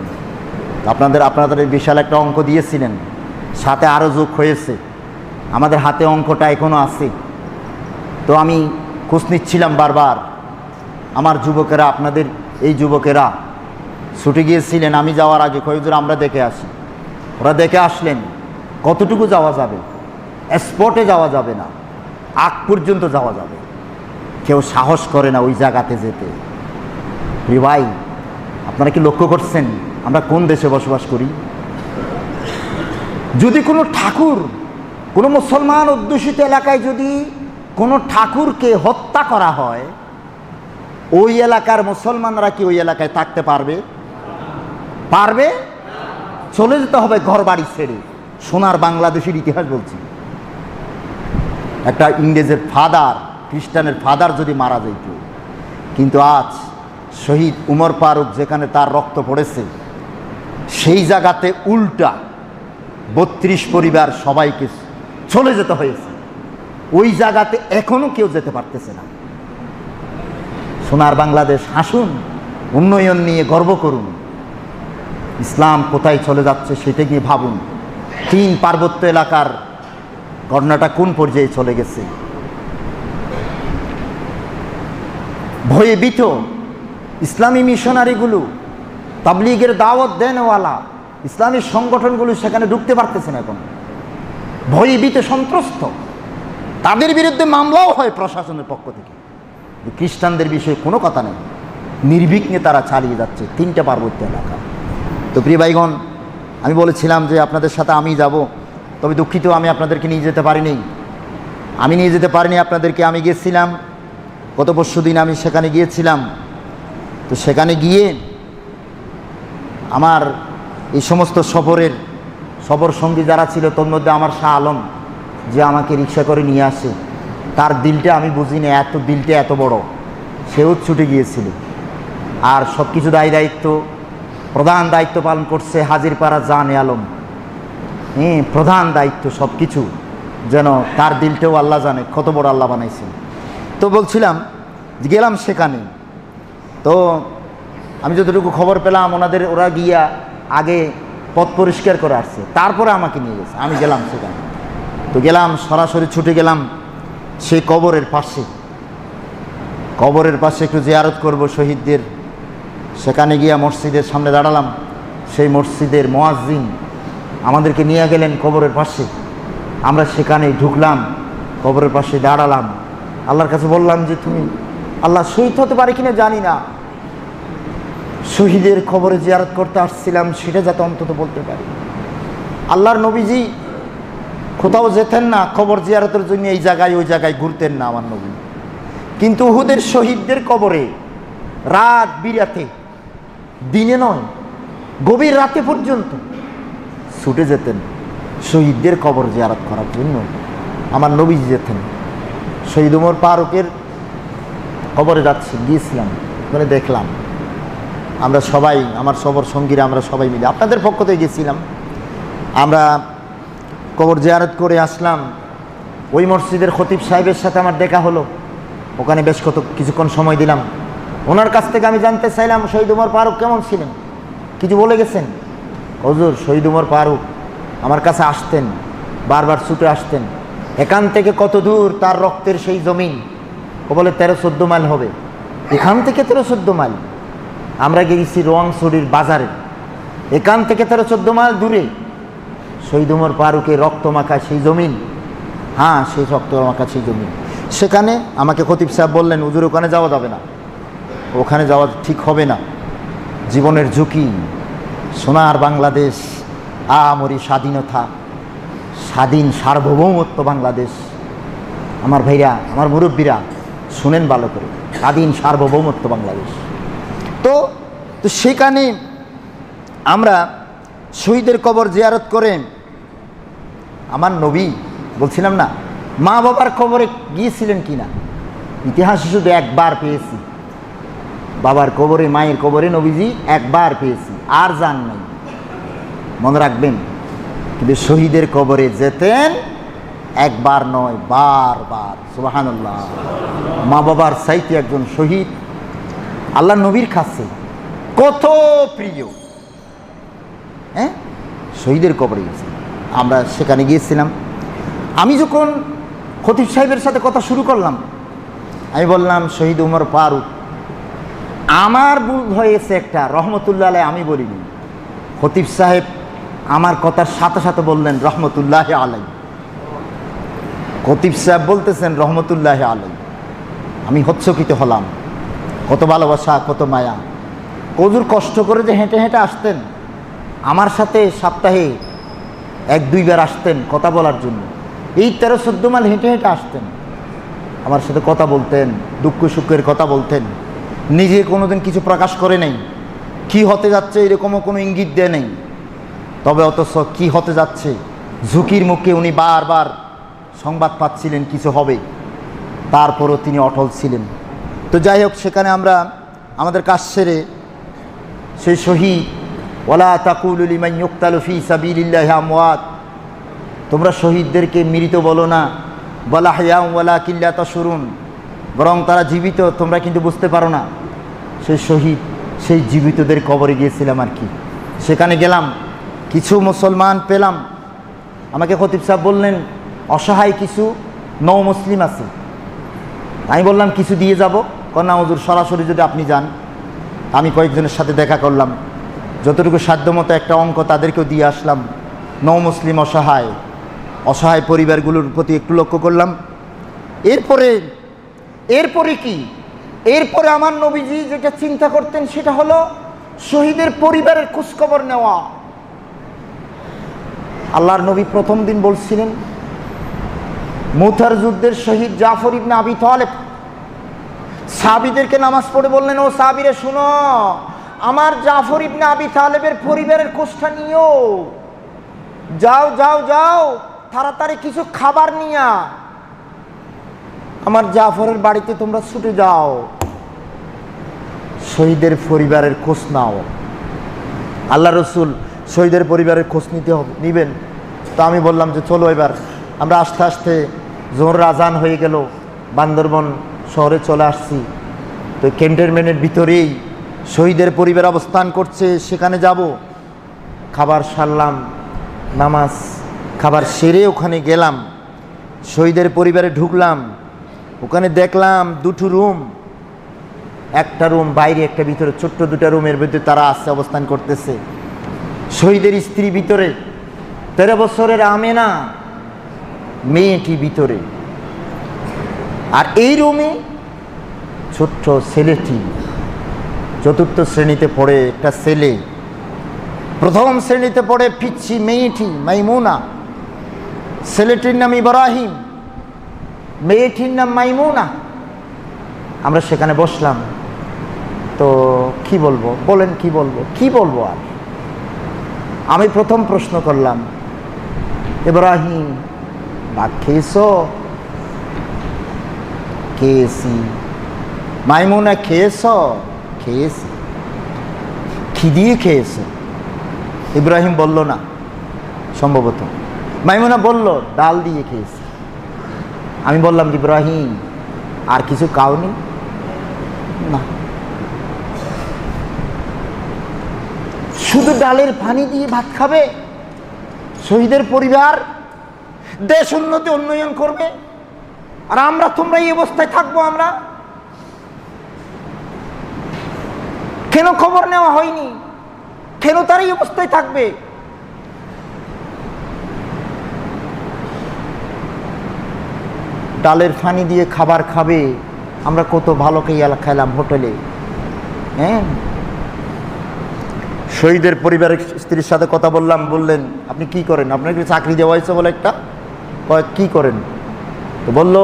আপনাদের বিশাল একটা অঙ্ক দিয়েছিলেন, সাথে আরও যোগ হয়েছে। আমাদের হাতে অঙ্কটা এখনও আছে। তো আমি খোঁজ নিচ্ছিলাম বারবার, আমার যুবকেরা, আপনাদের এই যুবকেরা ছুটে গিয়েছিলেন আমি যাওয়ার আগে, কয়েকজন আমরা দেখে আসি। ওরা দেখে আসলেন, কতটুকু যাওয়া যাবে, স্পটে যাওয়া যাবে না, আগ পর্যন্ত যাওয়া যাবে। কেউ সাহস করে না ওই জায়গাতে যেতে। ভাই, আপনারা কি লক্ষ্য করছেন আমরা কোন দেশে বসবাস করি? যদি কোনো ঠাকুর, কোনো মুসলমান অধ্যুষিত এলাকায় যদি কোনো ঠাকুরকে হত্যা করা হয়, ওই এলাকার মুসলমানরা কি ওই এলাকায় থাকতে পারবে? চলে যেতে হবে ঘর বাড়ি ছেড়ে। সোনার বাংলাদেশের ইতিহাস বলছি। একটা ইংরেজের ফাদার, খ্রিস্টানের ফাদার যদি মারা যেত, কিন্তু আজ শহীদ উমর ফারুক যেখানে তার রক্ত পড়েছে, সেই জায়গাতে উল্টা 32 পরিবার সবাইকে চলে যেতে হয়েছে। ওই জায়গাতে এখনো কেউ যেতে পারতেছে না। সোনার বাংলাদেশ, হাসুন, উন্নয়ন নিয়ে গর্ব করুন। ইসলাম কোথায় চলে যাচ্ছে সেটা গিয়ে ভাবুন। 3 পার্বত্য এলাকার ঘটনাটা কোন পর্যায়ে চলে গেছে। ভয়ে ভীত ইসলামী মিশনারিগুলো, তাবলীগের দাওয়াত দেনওয়ালা ইসলামী সংগঠনগুলো সেখানে ঢুকতে পারতেছে না। এখন ভয়ে ভীত, সন্ত্রস্ত। তাদের বিরুদ্ধে মামলাও হয় প্রশাসনের পক্ষ থেকে। খ্রিস্টানদের বিষয়ে কোনো কথা নেই, নির্বিঘ্নে তারা চালিয়ে যাচ্ছে 3টা পার্বত্য এলাকা। তো প্রিয় ভাইগণ, আমি বলেছিলাম যে আপনাদের সাথে আমি যাব, তবে দুঃখিত আমি আপনাদেরকে নিয়ে যেতে পারিনি। আপনাদেরকে। আমি গিয়েছিলাম গত পরশুদিন, আমি সেখানে গিয়েছিলাম। তো সেখানে গিয়ে আমার এই সমস্ত সফর সঙ্গী যারা ছিল, তোর মধ্যে আমার শাহ আলম যে আমাকে রিক্সা করে নিয়ে আসে, তার দিলটা আমি বুঝিনি, দিলটা এত বড়। সেও ছুটে গিয়েছিল। আর সব কিছু প্রধান দায়িত্ব পালন করছে হাজিরপাড়া জানে আলম। প্রধান দায়িত্ব সব কিছু, যেন তার দিলটাও আল্লাহ জানে কত বড় আল্লাহ বানাইছে। তো বলছিলাম, গেলাম সেখানে। তো আমি যতটুকু খবর পেলাম, ওরা গিয়া আগে পথ পরিষ্কার করে আসছে, তারপরে আমাকে নিয়ে গেছে। আমি গেলাম সেখানে। তো গেলাম, সরাসরি ছুটে গেলাম সেই কবরের পাশে একটু জিয়ারত করব শহীদদের। সেখানে গিয়া মসজিদের সামনে দাঁড়ালাম। সেই মসজিদের মুয়াজ্জিন আমাদেরকে নিয়ে গেলেন কবরের পাশে। আমরা সেখানে ঢুকলাম, কবরের পাশে দাঁড়ালাম। আল্লাহর কাছে বললাম যে তুমি, আল্লাহ শহীদ হতে পারে কিনা জানি না, শহীদের কবরে জিয়ারত করতে আসছিলাম, সেটা যাতে অন্তত বলতে পারি। আল্লাহর নবীজি কোথাও যেতেন না কবর জিয়ারতের জন্য, এই জায়গায় ওই জায়গায় ঘুরতেন না আমার নবী। কিন্তু উহুদের শহীদদের কবরে রাত বিরাতে, দিনে নয় গভীর রাতে পর্যন্ত ছুটে যেতেন শহীদদের কবর জিয়ারত করার জন্য। আমার নবীজি যেতেন। শহীদ উমর ফারুকের কবরে গিয়েছিলাম, ওখানে দেখলাম। আমরা সবাই, আমার সবর সঙ্গীরা, আমরা সবাই মিলে আপনাদের পক্ষ থেকে গেছিলাম। আমরা কবর জিয়ারত করে আসলাম। ওই মসজিদের খতিব সাহেবের সাথে আমার দেখা হলো, ওখানে বেশ কিছুক্ষণ সময় দিলাম। ওনার কাছ থেকে আমি জানতে চাইলাম শহীদ উমর ফারুক কেমন ছিলেন, কিছু বলে গেছেন। হুজুর, শহীদ উমর ফারুক আমার কাছে আসতেন, বারবার ছুটে আসতেন। এখান থেকে কত দূর তার রক্তের সেই জমিন? ও বলে 13-14 মাইল হবে। এখান থেকে 13-14 মাইল? আমরা গিয়েছি রোয়াংছড়ির বাজারে, এখান থেকে 13-14 মাইল দূরে শহীদ উমর ফারুকের রক্তমাখা সেই জমিন। হ্যাঁ, সেই রক্তমাখা সেই জমিন। সেখানে আমাকে খতিব সাহেব বললেন, হুজুর ওখানে যাওয়া যাবে না, ওখানে যাওয়া ঠিক হবে না, জীবনের ঝুঁকি। সোনার বাংলাদেশ, আমরি স্বাধীনতা, স্বাধীন সার্বভৌমত্ব বাংলাদেশ। আমার ভাইরা, আমার মুরব্বীরা শুনেন ভালো করে, স্বাধীন সার্বভৌমত্ব বাংলাদেশ। তো সেখানে আমরা শহীদের কবর জিয়ারত করে, আমার নবী বলছিলাম না, মা বাবার কবরে গিয়েছিলেন কিনা ইতিহাসে শুধু একবার পেয়েছি। বাবার কবরে, মায়ের কবরে নবীজি একবার পেয়েছি, আর যান নাই। মনে রাখবেন, কিন্তু শহীদের কবরে যেতেন একবার নয়, বারবার। সুবহানাল্লাহ। মা বাবার চাইতে একজন শহীদ আল্লাহ নবীর কাছে কত প্রিয়। হ্যাঁ, শহীদের কবরে গেছি আমরা, সেখানে গিয়েছিলাম। আমি যখন খতিব সাহেবের সাথে কথা শুরু করলাম, আমি বললাম শহীদ উমর ফারুক, আমার ভুল হয়েছে একটা, রহমতুল্লাহ আলাই আমি বলিনি। খতিব সাহেব আমার কথার সাথে সাথে বললেন রহমতুল্লাহ আলাই। খতিব সাহেব বলতেছেন রহমতুল্লাহ আলাই। আমি হচ্ছকিত হলাম, কত ভালোবাসা, কত মায়া। হুজুর কষ্ট করে যে হেঁটে হেঁটে আসতেন আমার সাথে, সপ্তাহে 1-2 বার আসতেন কথা বলার জন্য। এই 13-14 মাইল হেঁটে হেঁটে আসতেন, আমার সাথে কথা বলতেন, দুঃখ সুখের কথা বলতেন। নিজে কোনোদিন কিছু প্রকাশ করে নেই, কি হতে যাচ্ছে এরকমও কোনো ইঙ্গিত দেয় নেই। তবে অথচ কি হতে যাচ্ছে ঝুঁকির মুখে উনি বারবার সংবাদ পাচ্ছিলেন কিছু হবে, তারপরও তিনি অটল ছিলেন। তো যাই হোক, সেখানে আমরা আমাদের কাজ সেরে সেই শহীদ, ওয়ালা তাকুলু লিমান ইউকতালু ফি সাবিলিল্লাহি আমওয়াত, তোমরা শহীদদেরকে মৃত বলো না, ওয়ালা হায়াউন ওয়ালাকিন লা তাশউরুন, বরং তারা জীবিত, তোমরা কিন্তু বুঝতে পারো না। সেই শহীদ, সেই জীবিতদের কবরে গিয়েছিলাম আর কি। সেখানে গেলাম, কিছু মুসলমান পেলাম। আমাকে খতিব সাহেব বললেন অসহায় কিছু নও মুসলিম আছে। আমি বললাম কিছু দিয়ে যাব। না হুজুর, সরাসরি যদি আপনি যান। আমি কয়েকজনের সাথে দেখা করলাম, যতটুকু সাধ্যমতো একটা অঙ্ক তাদেরকেও দিয়ে আসলাম। নও মুসলিম অসহায়, অসহায় পরিবারগুলোর প্রতি একটু লক্ষ্য করলাম। এরপরে কি, এরপরে আমার নবীজি যেটা চিন্তা করতেন সেটা হলো শহীদের পরিবারের খোঁজখবর নেওয়া। আল্লাহর নবী প্রথম দিন বলছিলেন, মুতার যুদ্ধের শহীদ জাফর ইবনে আবি তালেব সাহাবীদেরকে নামাজ পড়ে বললেন, ও সাহাবীরা শুনো, আমার জাফর ইবনে আবি তালেবের পরিবারের খোঁজটা নিও, যাও যাও যাও, তাড়াতাড়ি কিছু খাবার নিয়া আমার জাফরের বাড়িতে তোমরা ছুটে যাও, শহীদের পরিবারের খোঁজ নাও। আল্লাহ রসুল শহীদের পরিবারের খোঁজ নিবেন। তো আমি বললাম যে চলো এবার। আমরা আস্তে আস্তে জোহর আজান হয়ে গেল, বান্দরবন শহরে চলে আসছি। তো ক্যান্টনমেন্টের ভিতরেই শহীদের পরিবার অবস্থান করছে, সেখানে যাব। খাবার সারলাম, নামাজ খাবার সেরে ওখানে গেলাম, শহীদের পরিবারে ঢুকলাম। ওখানে দেখলাম 2টো রুম, একটা রুম বাইরে, একটা ভিতরে, ছোট্ট 2টা রুমের ভিতরে তারা আসছে, অবস্থান করতেছে। শহীদের স্ত্রী ভিতরে, 13 বছরের আমেনা মেয়েটি ভিতরে, আর এই রুমে ছোট্ট ছেলেটি, 4র্থ শ্রেণীতে পড়ে একটা ছেলে, 1ম শ্রেণীতে পড়ে পিচ্ছি মেয়েটি মাইমুনা, ছেলেটির নাম ইব্রাহিম, মেয়েটির নাম মাইমুনা। আমরা সেখানে বসলাম। তো কি বলবো বলেন, কি বলবো আর। আমি প্রথম প্রশ্ন করলাম, ইব্রাহিম ভাত খেয়েছো? খেয়েছি। মাইমুনা খেয়েছো? খেয়েছি। কি দিয়ে খেয়েছো? ইব্রাহিম বলল না, সম্ভবত। মাইমুনা বলল ডাল দিয়ে খেয়েছি। আমি বললাম, ইব্রাহিম আর কিছু খাওনি? না, শুধু ডালের পানি দিয়ে ভাত খাবে? শহীদের পরিবার দেশ উন্নয়ন করবে, আর তোমরা এই অবস্থায় থাকবো? আমরা কেন খবর নেওয়া হয়নি? কেন তারা এই অবস্থায় থাকবে? ডালের পানি দিয়ে খাবার খাবে? আমরা কত ভালো খেলাম হোটেলে। হ্যাঁ, শহীদের পরিবারের স্ত্রীর সাথে কথা বললাম। বললেন, আপনি কি করেন? আপনাকে চাকরি দেওয়া হয়েছে বলে একটা। কি করেন? তো বলল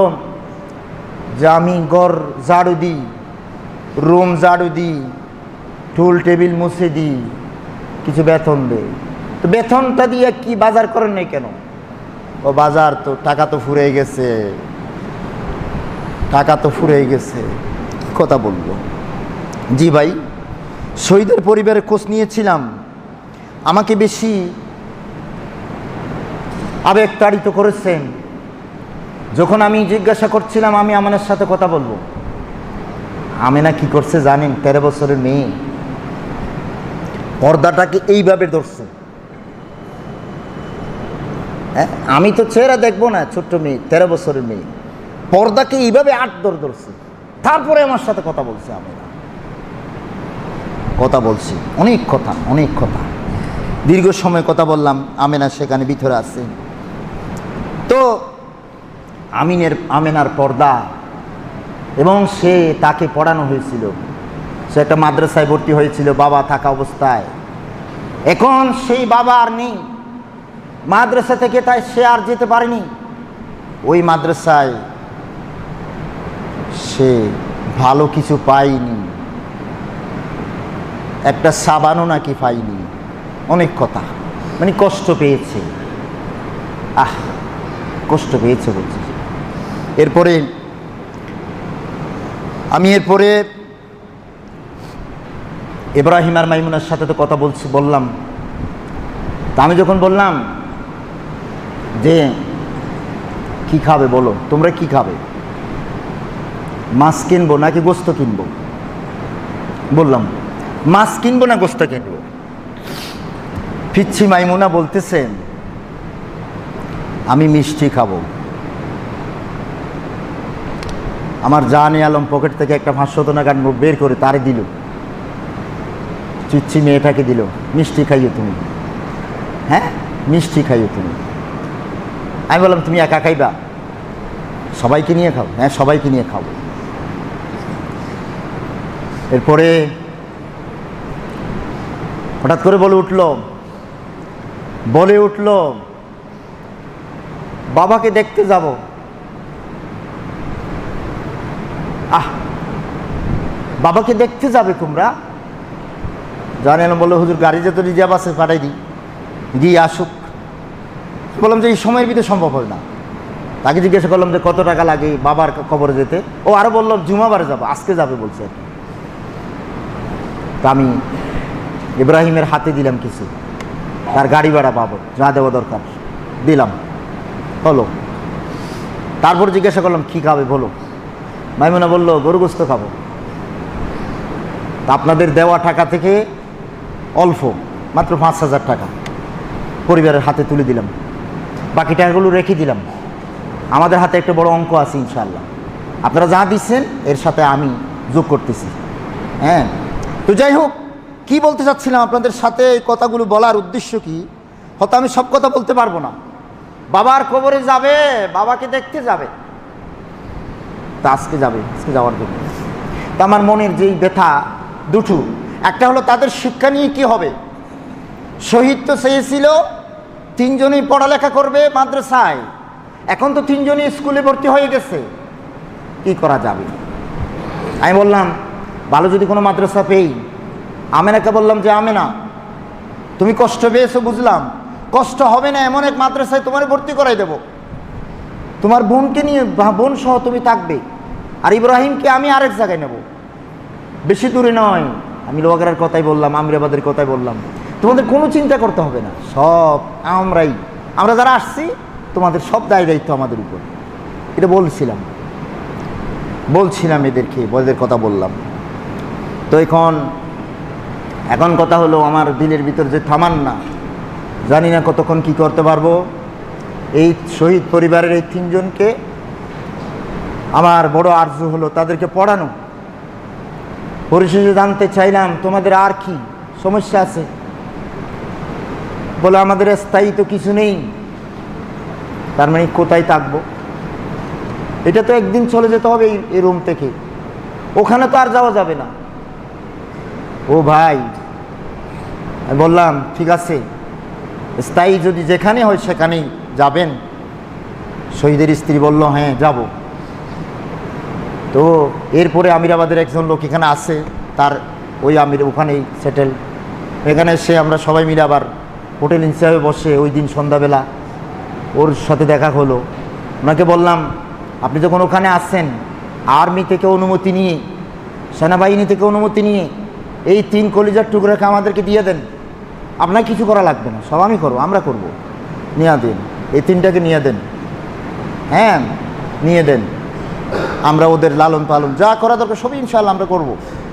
যে আমি ঘর ঝাড়ু দিই, রুম ঝাড়ু দিই, টুল টেবিল মুছে দিই, কিছু বেতন দেয়। তো বেতনটা দিয়ে কি বাজার করেন নাই কেন? ও বাজার তো, টাকা তো ফুরে গেছে, কথা বলবো। জি ভাই, শহীদের পরিবারের খোঁজ নিয়েছিলাম। আমাকে বেশি আবেগতাড়িত করেছেন। যখন আমি জিজ্ঞাসা করছিলাম আমি আমেনার সাথে কথা বলবো, আমেনা কি করছে জানেন? 13 বছরের মেয়ে পর্দাটাকে এইভাবে ধরছে। হ্যাঁ, আমি তো চেহারা দেখবো না, ছোট্ট মেয়ে, 13 বছরের মেয়ে পর্দাকে এইভাবে ধরছে। তারপরে আমার সাথে কথা বলছে আমেনা। কথা বলছি, অনেক কথা, দীর্ঘ সময় কথা বললাম। আমেনা সেখানে ভিতরে আছে। তো আমেনার পর্দা, এবং তাকে পড়ানো হয়েছিল, সে একটা মাদ্রাসায় ভর্তি হয়েছিল বাবা থাকা অবস্থায়। এখন সেই বাবা আর নেই মাদ্রাসা থেকে, তাই সে আর যেতে পারেনি ওই মাদ্রাসায়। সে ভালো কিছু পায়নি, একটা সাবানও নাকি পাইনি। অনেক কথা, মানে কষ্ট পেয়েছে। কষ্ট পেয়েছে বলছি। এরপরে ইব্রাহিম আর মাইমুনার সাথে তো কথা বললাম। তা আমি যখন বললাম যে কি খাবে বলো, তোমরা কি খাবে? মাছ কিনবো নাকি গোস্ত কিনবো? বললাম মাছ কিনবো না গোস্ত কিনবো। পিচ্ছি মাইমুনা বলতেছেন আমি মিষ্টি খাবো। আমার জানে আলম পকেট থেকে একটা 500 টাকার নোট বের করে তারে দিল, পিচ্ছি মেয়েটাকে দিল, মিষ্টি খাইও তুমি। হ্যাঁ, মিষ্টি খাইও তুমি। আমি বললাম তুমি একা খাইবা? সবাইকে নিয়ে খাও। হ্যাঁ, সবাইকে নিয়ে খাবো। এরপরে হঠাৎ করে বলে উঠল বাবাকে দেখতে যাব। বাবাকে দেখতে যাবে তোমরা? জানেন, বললো হুজুর গাড়িতে তো রিজার্ভ আছে, পাঠাই দিই, গিয়ে আসুক। বললাম যে এই সময়ের ভিতরে সম্ভব হয় না। তাকে জিজ্ঞাসা করলাম যে কত টাকা লাগে বাবার কবরে যেতে। ও আরো বললো জুমাবারে যাবো, আজকে যাবে বলছে আর কি। তা আমি ইব্রাহিমের হাতে দিলাম কিছু, তার গাড়ি ভাড়া বাবদ যা দেওয়া দরকার দিলাম, হলো। তারপর জিজ্ঞাসা করলাম কি খাবে বলো? মাইমুনা বললো গরু গোস্ত খাবো। তা আপনাদের দেওয়া টাকা থেকে অল্প, মাত্র 5,000 টাকা পরিবারের হাতে তুলে দিলাম। বাকি টাকাগুলো রেখে দিলাম। আমাদের হাতে একটা বড় অঙ্ক আছে ইনশাআল্লাহ। আপনারা যা দিচ্ছেন এর সাথে আমি যোগ করতেছি। হ্যাঁ, তো যাই হোক, কি বলতে চাচ্ছিলাম আপনাদের সাথে, এই কথাগুলো বলার উদ্দেশ্য কি, হয়তো আমি সব কথা বলতে পারবো না। বাবার কবরে যাবে, বাবাকে দেখতে যাবে, তা আজকে যাবে, আজকে যাওয়ার জন্য। তা আমার মনের যেই ব্যথা দুটো, একটা হলো তাদের শিক্ষা নিয়ে কি হবে। শহীদ তো চেয়েছিল তিনজনই পড়ালেখা করবে মাদ্রাসায়, এখন তো তিনজনই স্কুলে ভর্তি হয়ে গেছে, কি করা যাবে। আমি বললাম ভালো যদি কোনো মাদ্রাসা পেই। আমেনাকে বললাম যে আমেনা, তুমি কষ্ট পেয়েছো বুঝলাম, কষ্ট হবে না, এমন এক মাদ্রাসায় তোমার ভর্তি করাই দেব, তোমার বোনকে নিয়ে, বোন সহ তুমি থাকবে, আর ইব্রাহিমকে আমি আরেক জায়গায় নেব, বেশি দূরে নয়। আমি লোহাগাড়ার কথাই বললাম, আমিরাবাদের কথাই বললাম, তোমাদের কোনো চিন্তা করতে হবে না, সব আমরা যারা আসছি তোমাদের সব দায় দায়িত্ব আমাদের উপর। এটা বলছিলাম এদেরকে, ওদের কথা বললাম। তো এখন কথা হলো, আমার দিলের ভিতর যে থামান্না, জানি না কতক্ষণ কি করতে পারবো। এই শহীদ পরিবারের এই তিনজনকে আমার বড় আরজু হলো তাদেরকে পড়ানো। পরিশেষে জানতে চাইলাম তোমাদের আর কি সমস্যা আছে। বলে আমাদের স্থায়ী তো কিছু নেই। তার মানে কোথায় থাকবো? এটা তো একদিন চলে যেতে হবে এই রুম থেকে, ওখানে তো আর যাওয়া যাবে না। ও ভাই, আমি বললাম ঠিক আছে, স্থায়ী যদি যেখানে হয় সেখানেই যাবেন। শহীদের স্ত্রী বলল হ্যাঁ যাব। তো এরপরে আমিরাবাদের একজন লোক এখানে আছে, তার ওই ওখানেই সেটেল। এখানে এসে আমরা সবাই মিলে আবার হোটেল হিসাবে বসে ওই দিন সন্ধ্যাবেলা ওর সাথে দেখা হলো। ওনাকে বললাম আপনি যখন ওখানে আসছেন, আর্মি থেকে অনুমতি নিয়ে, সেনাবাহিনী থেকে অনুমতি নিয়ে এই 3 কলিজার টুকরাকে আমাদেরকে দিয়ে দেন, আপনার কিছু করা লাগবে না, সব আমি করবো, আমরা করব, নিয়ে দেন, এই 3টাকে নিয়ে দেন। হ্যাঁ নিয়ে দেন, আমরা ওদের লালন পালন যা করা দরকার সবই ইনশাআল্লাহ আমরা করব,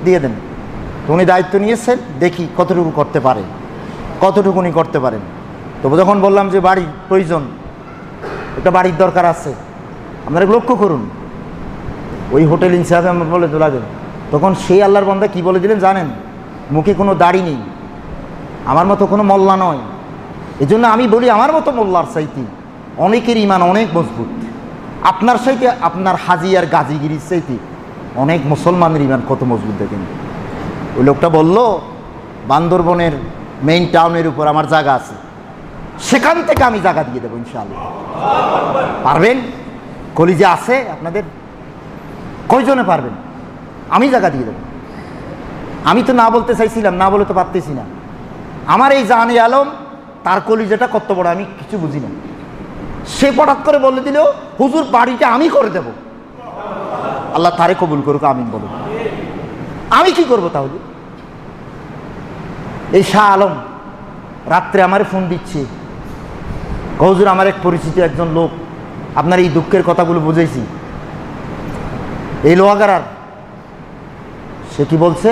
দিয়ে দেন। তো উনি দায়িত্ব নিয়েছেন, দেখি কতটুকু করতে পারে, কতটুকুনি করতে পারেন। তো যখন বললাম যে বাড়ির প্রয়োজন, একটা বাড়ির দরকার আছে, আপনারা লক্ষ্য করুন, ওই হোটেল ইনচার্জে আমরা বলে লাগেন। তখন সেই আল্লাহর বান্দা কি বলে দিলেন জানেন? মুখে কোনো দাড়ি নেই, আমার মতো কোনো মোল্লা নয়। এই জন্য আমি বলি আমার মতো মোল্লার চাইতে অনেকের ইমান অনেক মজবুত, আপনার চাইতে, আপনার হাজি আর গাজিগিরির চাইতে অনেক মুসলমানের ইমান কত মজবুত দেখেন। ওই লোকটা বলল বান্দরবনের মেইন টাউনের উপর আমার জায়গা আছে, সেখান থেকে আমি জায়গা দিয়ে দেবো ইনশাআল্লাহ। পারবেন? কলিজে আছে আপনাদের? কয়জনে পারবেন? আমি জায়গা দিয়ে দেবো। আমি তো না বলতে চাইছিলাম, না বলে তো পারতেছি না। আমার এই জাহানি আলম, তার কলিজাটা কত বড় আমি কিছু বুঝি না। সে হঠাৎ করে বলে দিল হুজুর বাড়িটা আমি করে দেব। আল্লাহ তারে কবুল করুক, আমিন বলুন। আমি কি করব তাহলে? এই শাহ আলম রাত্রে আমারে ফোন দিচ্ছে, হুজুর আমার এক পরিচিত একজন লোক, আপনার এই দুঃখের কথাগুলো বুঝেছি, এই লোহাগাড়ার। সে কি বলছে?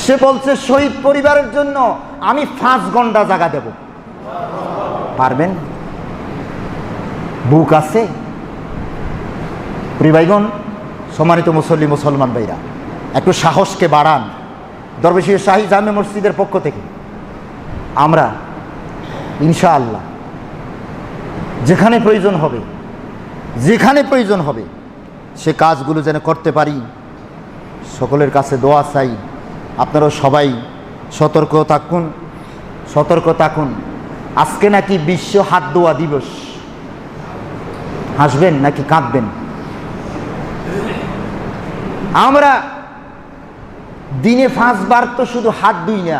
সে বলছে শহীদ পরিবারের জন্য আমি 5 ঘন্টা জায়গা দেব। পারবেন? বুক আছে? প্রিয় ভাইগণ, সম্মানিত মুসলমান ভাইরা, একটু সাহসকে বাড়ান। দরবেশী শাহী জামে মসজিদের পক্ষ থেকে আমরা ইনশাআল্লাহ যেখানে প্রয়োজন হবে সে কাজগুলো যেন করতে পারি, সকলের কাছে দোয়া চাই। আপনারাও সবাই সতর্ক থাকুন। আজকে নাকি বিশ্ব হাত ধোয়া দিবস। হাসবেন নাকি কাঁদবেন? আমরা দিনে 5 বার তো শুধু হাত ধুই না,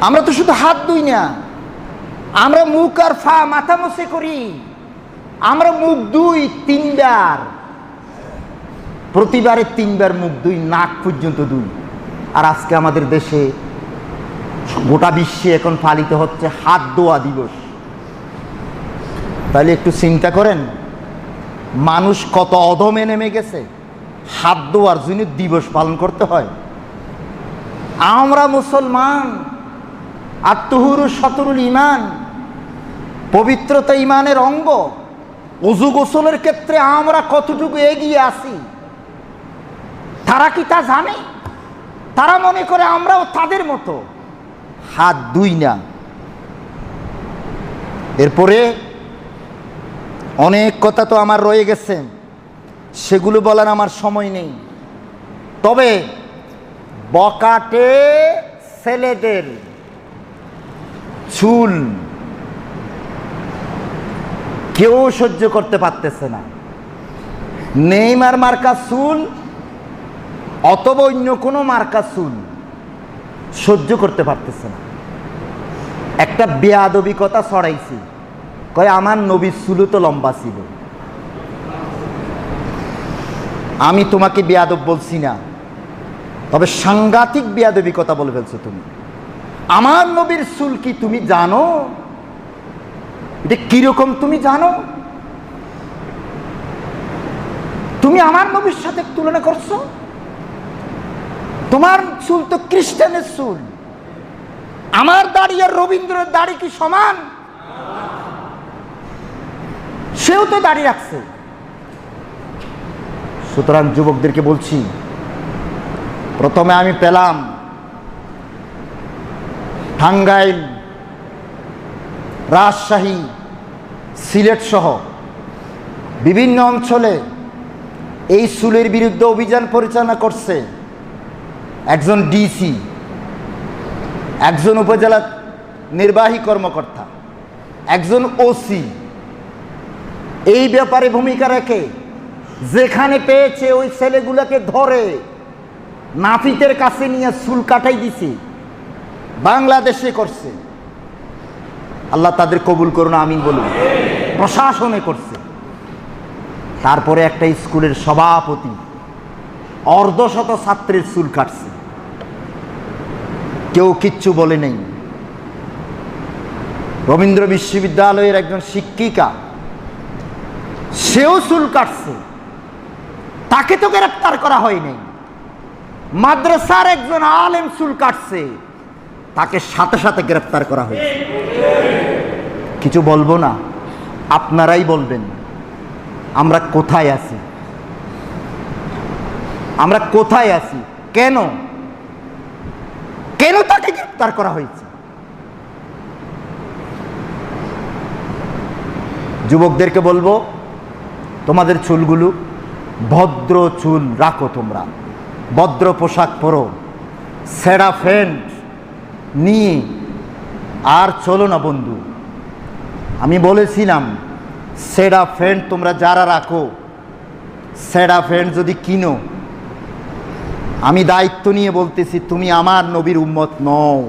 আমরা তো শুধু হাত ধুই না, আমরা মুখ আর মাথা মুছে করি। আমরা মুখ ধুই 3 বার, প্রতিবারে 3 বার মুখ ধুই, নাক পর্যন্ত ধুই। আর আজকে আমাদের দেশে, গোটা বিশ্বে এখন পালিত হচ্ছে হাত ধোয়া দিবস। তাহলে একটু চিন্তা করেন, মানুষ কত অধমে নেমে গেছে, হাত ধোয়ার জন্য দিবস পালন করতে হয়। আমরা মুসলমান, আত্মহুরু শতরুল ইমান, পবিত্রতা ইমানের অঙ্গ। ওযু গোসলের ক্ষেত্রে আমরা কতটুকু এগিয়ে আছি, তারা কি তা জানে? তারা মনে করে আমরাও তাদের মতো, হাত দুই না। এরপরে অনেক কথা তো আমার রয়ে গেছে, সেগুলো বলার আমার সময় নেই। তবে বকাটে ছেলেদের চুল কেউ সহ্য করতে পারতেছে না। নেইমার মার্কা চুল অথবা অন্য কোনো মার্কা চুল সহ্য করতে পারতেছে না। একটা বেয়াদবি কথা ছড়াইছি, কয় আমার নবীর চুলও তো লম্বা ছিল। আমি তোমাকে বেয়াদব বলছি না, তবে সাংঘাতিক বেয়াদবি কথা বলে ফেলছো তুমি। আমার নবীর চুল কি তুমি জানো? এটা কিরকম তুমি জানো? তুমি আমার নবীর সাথে তুলনা করছো? তোমার চুল তো খ্রিস্টানের চুল। আমার দাড়ি আর রবীন্দ্রের দাড়ি কি সমান? সেও তো দাড়ি রাখছে। সুতরাং যুবকদেরকে বলছি, প্রথমে আমি পেলাম টাঙ্গাইল, রাজশাহী, সিলেট সহ বিভিন্ন অঞ্চলে এই চুলের বিরুদ্ধে অভিযান পরিচালনা করছে একজন ডিসি, একজন উপজেলা নির্বাহী কর্মকর্তা, একজন ওসি। এই ব্যাপারে ভূমিকা রেখে যেখানে পেয়েছে ওই ছেলেগুলোকে ধরে নাপিতের কাছে নিয়ে চুল কাটাই দিছে। বাংলাদেশে করছে, আল্লাহ তাদের কবুল করুন, আমিন বলুন। প্রশাসনে করছে। তারপরে একটা স্কুলের সভাপতি অর্ধশত ছাত্রের চুল কাটছে, কেউ কিচ্ছু বলে নেই। রবীন্দ্র বিশ্ববিদ্যালয়ের একজন শিক্ষিকা, সেও চুল কাটছে, তাকে তো গ্রেফতার করা হয়নি। মাদ্রাসার একজন আলেম চুল কাটছে, তাকে সাথে সাথে গ্রেফতার করা হয়েছে। কিছু বলবো না, আপনারাই বলবেন আমরা কোথায় আছি, আমরা কোথায় আছি, কেন কেন তাকে গ্রেফতার করা হয়েছে? যুবকদেরকে বলবো, তোমাদের চুলগুলো ভদ্র চুল রাখো, তোমরা ভদ্র পোশাক পরো, ছেঁড়া প্যান্ট নিয়ে আর চলো না বন্ধু। আমি বলেছিলাম ছেঁড়া প্যান্ট তোমরা যারা রাখো, ছেঁড়া প্যান্ট যদি কিনো, আমি দায়িত্ব নিয়ে বলতেছি তুমি আমার নবীর উম্মত নও।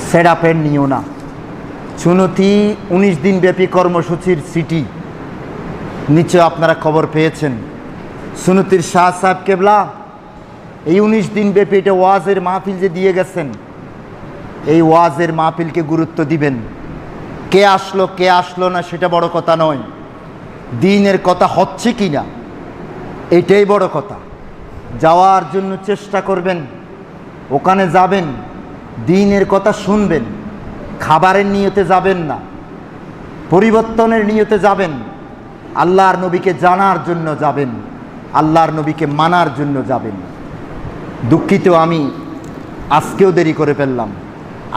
ছেঁড়া প্যান্ট নিও না। চুনতি 19 দিন ব্যাপী কর্মসূচির সিটি নিচে আপনারা খবর পেয়েছেন। সুনতির শাহ সাহেব কেবলা এই 19 দিন ব্যাপী এটা ওয়াজের মাহফিল যে দিয়ে গেছেন, এই ওয়াজের মাহফিলকে গুরুত্ব দিবেন। কে আসলো না সেটা বড় কথা নয়, দিনের কথা হচ্ছে কি না এটাই বড় কথা। যাওয়ার জন্য চেষ্টা করবেন, ওখানে যাবেন, দিনের কথা শুনবেন, খাবারের নিয়তে যাবেন না, পরিবর্তনের নিয়তে যাবেন, আল্লাহর নবীকে জানার জন্য যাবেন, আল্লাহর নবীকে মানার জন্য যাবেন। দুঃখিত আমি আজকেও দেরি করে ফেললাম,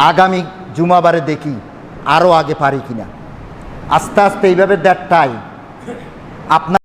আগামী জুমাবারে দেখি আরও আগে পারি কিনা। আস্তে আস্তে এইভাবে দেড়টায় আপনার